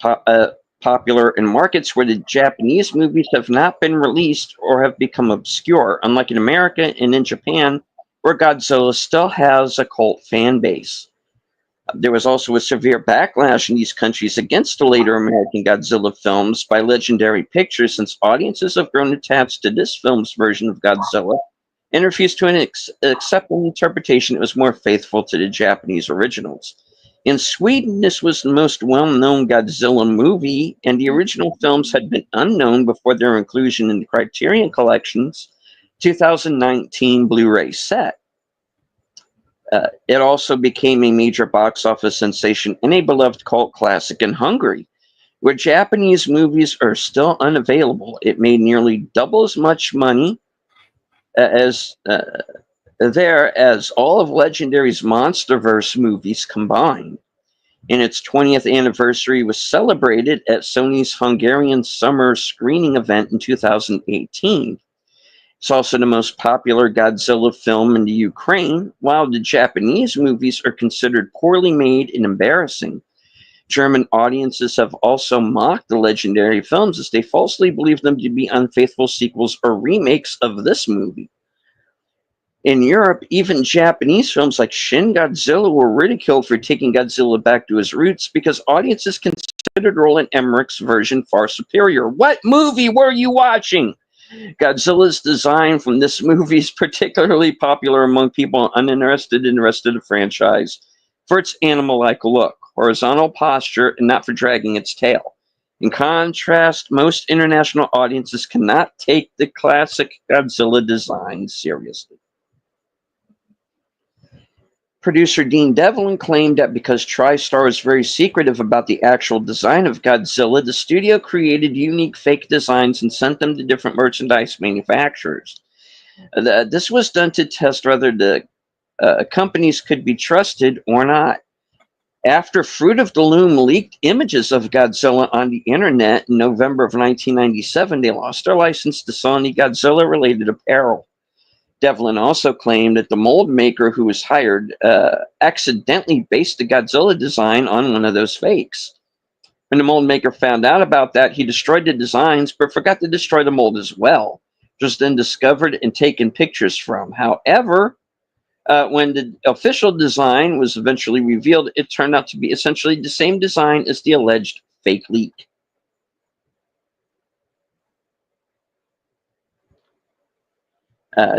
popular in markets where the Japanese movies have not been released or have become obscure, unlike in America and in Japan, where Godzilla still has a cult fan base. There was also a severe backlash in these countries against the later American Godzilla films by Legendary Pictures, since audiences have grown attached to this film's version of Godzilla and refused to accept an interpretation that was more faithful to the Japanese originals. In Sweden, this was the most well-known Godzilla movie, and the original films had been unknown before their inclusion in the Criterion Collection's 2019 Blu-ray set. It also became a major box office sensation and a beloved cult classic in Hungary, where Japanese movies are still unavailable. It made nearly double as much money as all of Legendary's MonsterVerse movies combined. And its 20th anniversary was celebrated at Sony's Hungarian summer screening event in 2018. It's also the most popular Godzilla film in the Ukraine, while the Japanese movies are considered poorly made and embarrassing. German audiences have also mocked the Legendary films as they falsely believe them to be unfaithful sequels or remakes of this movie. In Europe, even Japanese films like Shin Godzilla were ridiculed for taking Godzilla back to his roots because audiences considered Roland Emmerich's version far superior. What movie were you watching? Godzilla's design from this movie is particularly popular among people uninterested in the rest of the franchise for its animal-like look, horizontal posture, and not for dragging its tail. In contrast, most international audiences cannot take the classic Godzilla design seriously. Producer Dean Devlin claimed that because TriStar is very secretive about the actual design of Godzilla, the studio created unique fake designs and sent them to different merchandise manufacturers. This was done to test whether the companies could be trusted or not. After Fruit of the Loom leaked images of Godzilla on the internet in November of 1997, they lost their license to sell any Godzilla-related apparel. Devlin also claimed that the mold maker who was hired accidentally based the Godzilla design on one of those fakes. When the mold maker found out about that, he destroyed the designs, but forgot to destroy the mold as well, which was then discovered and taken pictures from. However, when the official design was eventually revealed, it turned out to be essentially the same design as the alleged fake leak.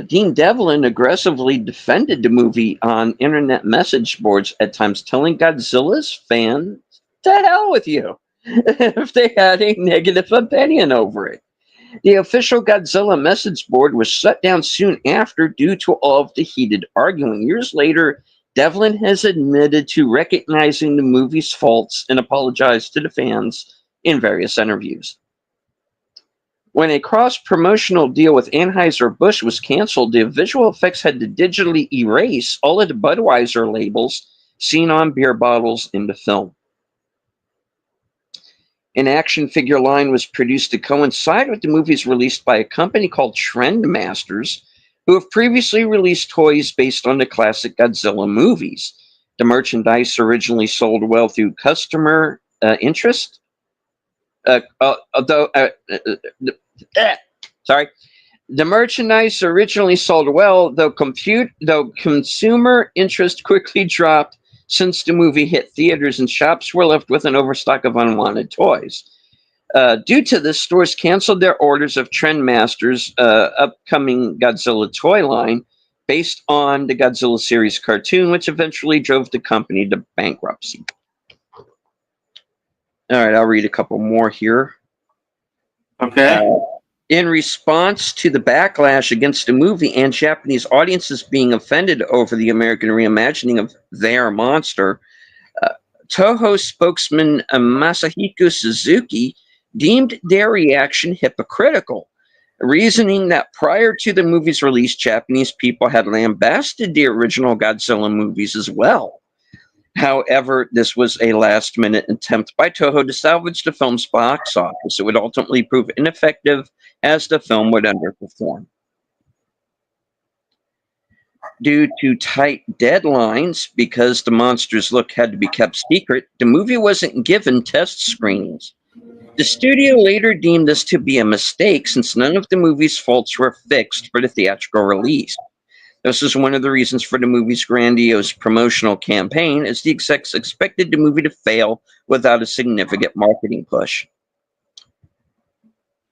Dean Devlin aggressively defended the movie on internet message boards at times, telling Godzilla's fans, to hell with you, if they had a negative opinion over it. The official Godzilla message board was shut down soon after due to all of the heated arguing. Years later, Devlin has admitted to recognizing the movie's faults and apologized to the fans in various interviews. When a cross-promotional deal with Anheuser-Busch was canceled, the visual effects had to digitally erase all of the Budweiser labels seen on beer bottles in the film. An action figure line was produced to coincide with the movies released by a company called Trendmasters, who have previously released toys based on the classic Godzilla movies. The merchandise originally sold well through customer interest, The merchandise originally sold well, though consumer interest quickly dropped since the movie hit theaters and shops were left with an overstock of unwanted toys. Due to this, stores canceled their orders of Trendmasters' upcoming Godzilla toy line based on the Godzilla series cartoon, which eventually drove the company to bankruptcy. All right, I'll read a couple more here. Okay. In response to the backlash against the movie and Japanese audiences being offended over the American reimagining of their monster, Toho spokesman Masahiko Suzuki deemed their reaction hypocritical, reasoning that prior to the movie's release, Japanese people had lambasted the original Godzilla movies as well. However, this was a last-minute attempt by Toho to salvage the film's box office. It would ultimately prove ineffective as the film would underperform. Due to tight deadlines, because the monster's look had to be kept secret, the movie wasn't given test screenings. The studio later deemed this to be a mistake since none of the movie's faults were fixed for the theatrical release. This is one of the reasons for the movie's grandiose promotional campaign, as the execs expected the movie to fail without a significant marketing push.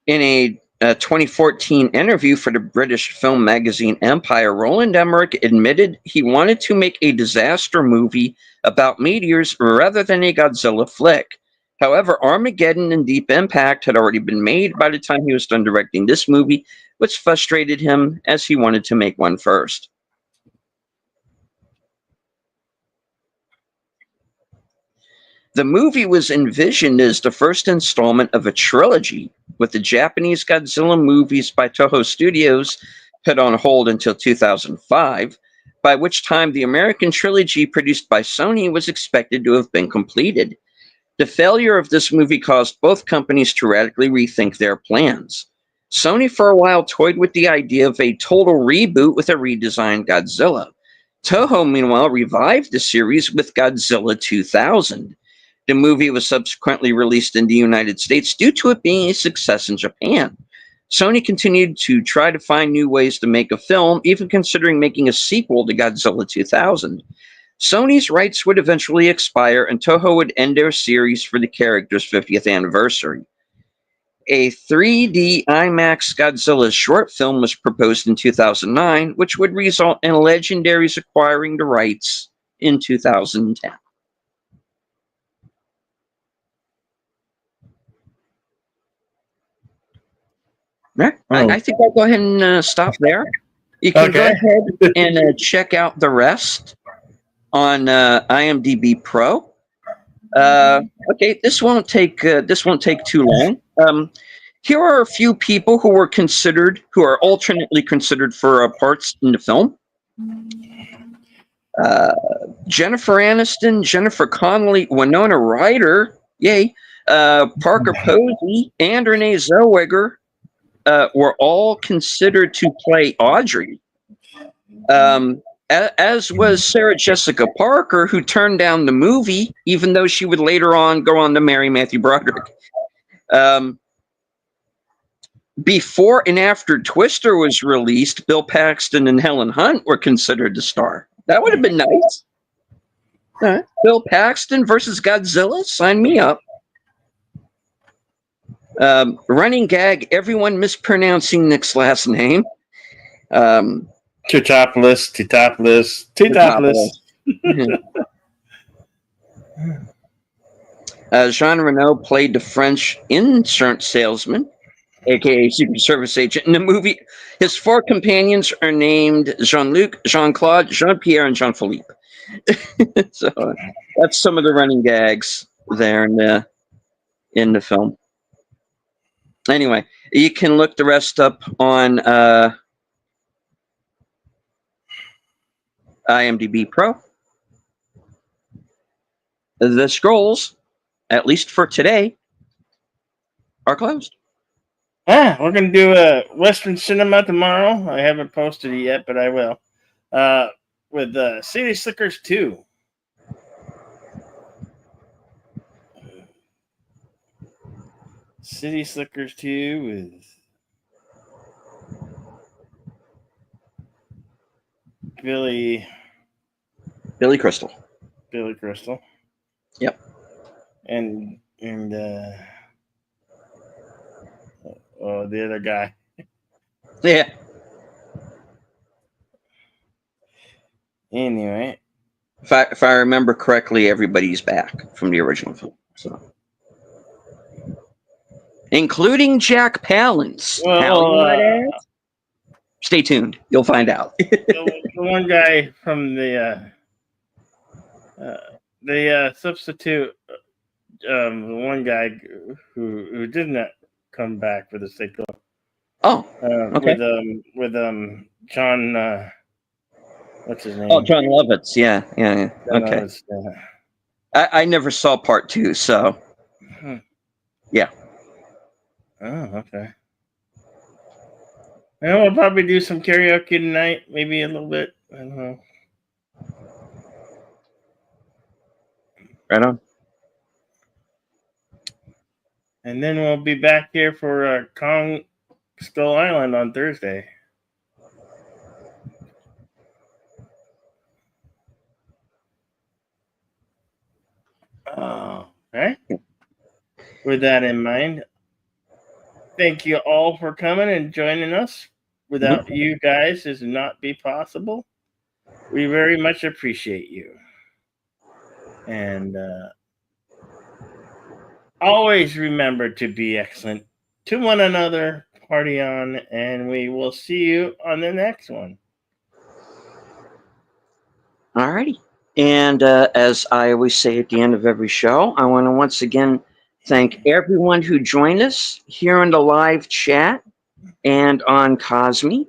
In a 2014 interview for the British film magazine Empire, Roland Emmerich admitted he wanted to make a disaster movie about meteors rather than a Godzilla flick. However, Armageddon and Deep Impact had already been made by the time he was done directing this movie, which frustrated him as he wanted to make one first. The movie was envisioned as the first installment of a trilogy, with the Japanese Godzilla movies by Toho Studios put on hold until 2005, by which time the American trilogy produced by Sony was expected to have been completed. The failure of this movie caused both companies to radically rethink their plans. Sony for a while toyed with the idea of a total reboot with a redesigned Godzilla. Toho, meanwhile, revived the series with Godzilla 2000. The movie was subsequently released in the United States due to it being a success in Japan. Sony continued to try to find new ways to make a film, even considering making a sequel to Godzilla 2000. Sony's rights would eventually expire, and Toho would end their series for the character's 50th anniversary. A 3D IMAX Godzilla short film was proposed in 2009, which would result in Legendaries acquiring the rights in 2010. Right. I think I'll go ahead and stop there. You can go ahead and check out the rest on IMDb Pro. Okay, this won't take too long. Here are a few people who are alternately considered for parts in the film. Jennifer Aniston, Jennifer Connelly, Winona Ryder, yay, Parker Posey, and Renee Zellweger were all considered to play Audrey. As was Sarah Jessica Parker, who turned down the movie, even though she would later on go on to marry Matthew Broderick. Before and after Twister was released, Bill Paxton and Helen Hunt were considered to star. That would have been nice. Bill Paxton versus Godzilla? Sign me up. Running gag, everyone mispronouncing Nick's last name. Titopolis. Jean Reno played the French insurance salesman. aka Secret Service agent. In the movie, his 4 companions are named Jean-Luc, Jean-Claude, Jean-Pierre, and Jean-Philippe. So that's some of the running gags there in the film. Anyway, you can look the rest up on IMDb Pro. The scrolls, at least for today, are closed. We're gonna do a Western cinema tomorrow. I haven't posted it yet, but I will. With City Slickers 2. City Slickers 2 with Billy Crystal. Yep. And the other guy. Yeah. Anyway, If I remember correctly, everybody's back from the original film. So, including Jack Palance. well, Stay tuned. You'll find out. the one guy from the substitute, the one guy who did not come back for the sequel. Oh, okay. With John, what's his name? Oh, John Lovitz. Yeah. John Okay. Lovitz, I never saw part 2, so yeah. Oh, okay. And we'll probably do some karaoke tonight, maybe a little bit. I don't know. Right on. And then we'll be back here for Kong Skull Island on Thursday. Okay. With that in mind, thank you all for coming and joining us. Without you guys, this would not be possible. We very much appreciate you. And always remember to be excellent to one another. Party on, and we will see you on the next one. Alrighty. And as I always say at the end of every show, I want to once again thank everyone who joined us here in the live chat and on Cosme.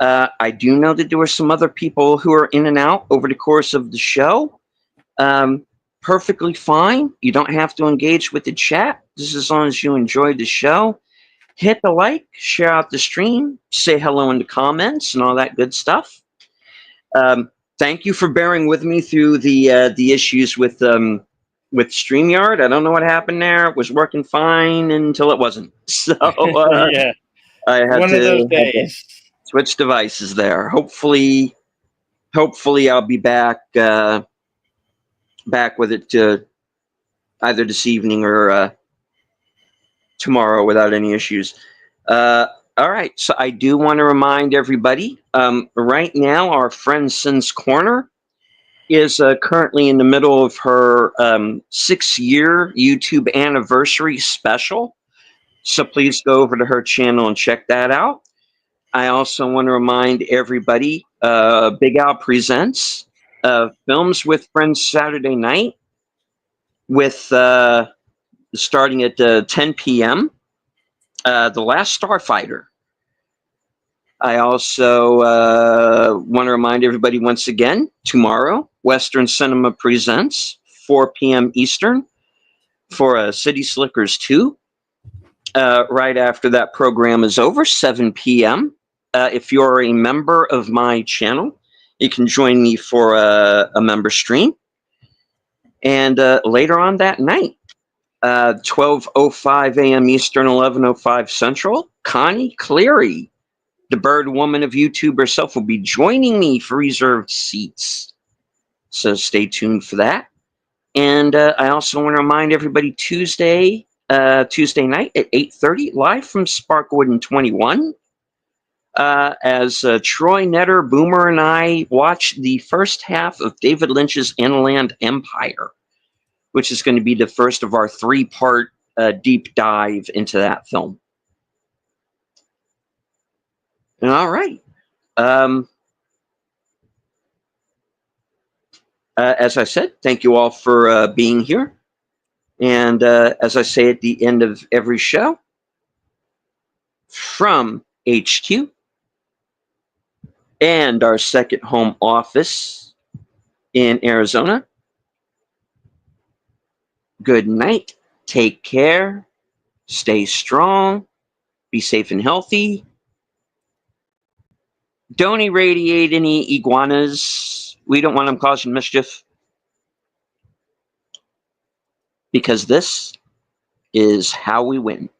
I do know that there were some other people who are in and out over the course of the show. Perfectly fine. You don't have to engage with the chat. Just as long as you enjoyed the show. Hit the like, share out the stream, say hello in the comments, and all that good stuff. Thank you for bearing with me through the issues with StreamYard. I don't know what happened there. It was working fine until it wasn't. So yeah, I had one of those days. Switch devices there. Hopefully I'll be back with it either this evening or tomorrow without any issues. All right, so I do want to remind everybody, right now our friend Sin's Corner is currently in the middle of her 6-year YouTube anniversary special. So please go over to her channel and check that out. I also want to remind everybody, Big Al Presents Films with Friends Saturday night with starting at 10 p.m. The Last Starfighter. I also want to remind everybody once again, tomorrow, Western Cinema Presents, 4 p.m. Eastern, for City Slickers 2. Right after that program is over, 7 p.m. If you're a member of my channel, you can join me for a member stream. And later on that night, 12:05 a.m. Eastern, 11:05 Central, Connie Cleary, the bird woman of YouTube herself, will be joining me for reserved seats. So stay tuned for that. And I also want to remind everybody Tuesday night at 8:30, live from Sparkwood and 21, as Troy Netter, Boomer, and I watch the first half of David Lynch's Inland Empire, which is going to be the first of our 3-part deep dive into that film. All right. As I said, thank you all for being here. And as I say at the end of every show, from HQ and our second home office in Arizona, good night, take care, stay strong, be safe and healthy. Don't irradiate any iguanas. We don't want them causing mischief. Because this is how we win.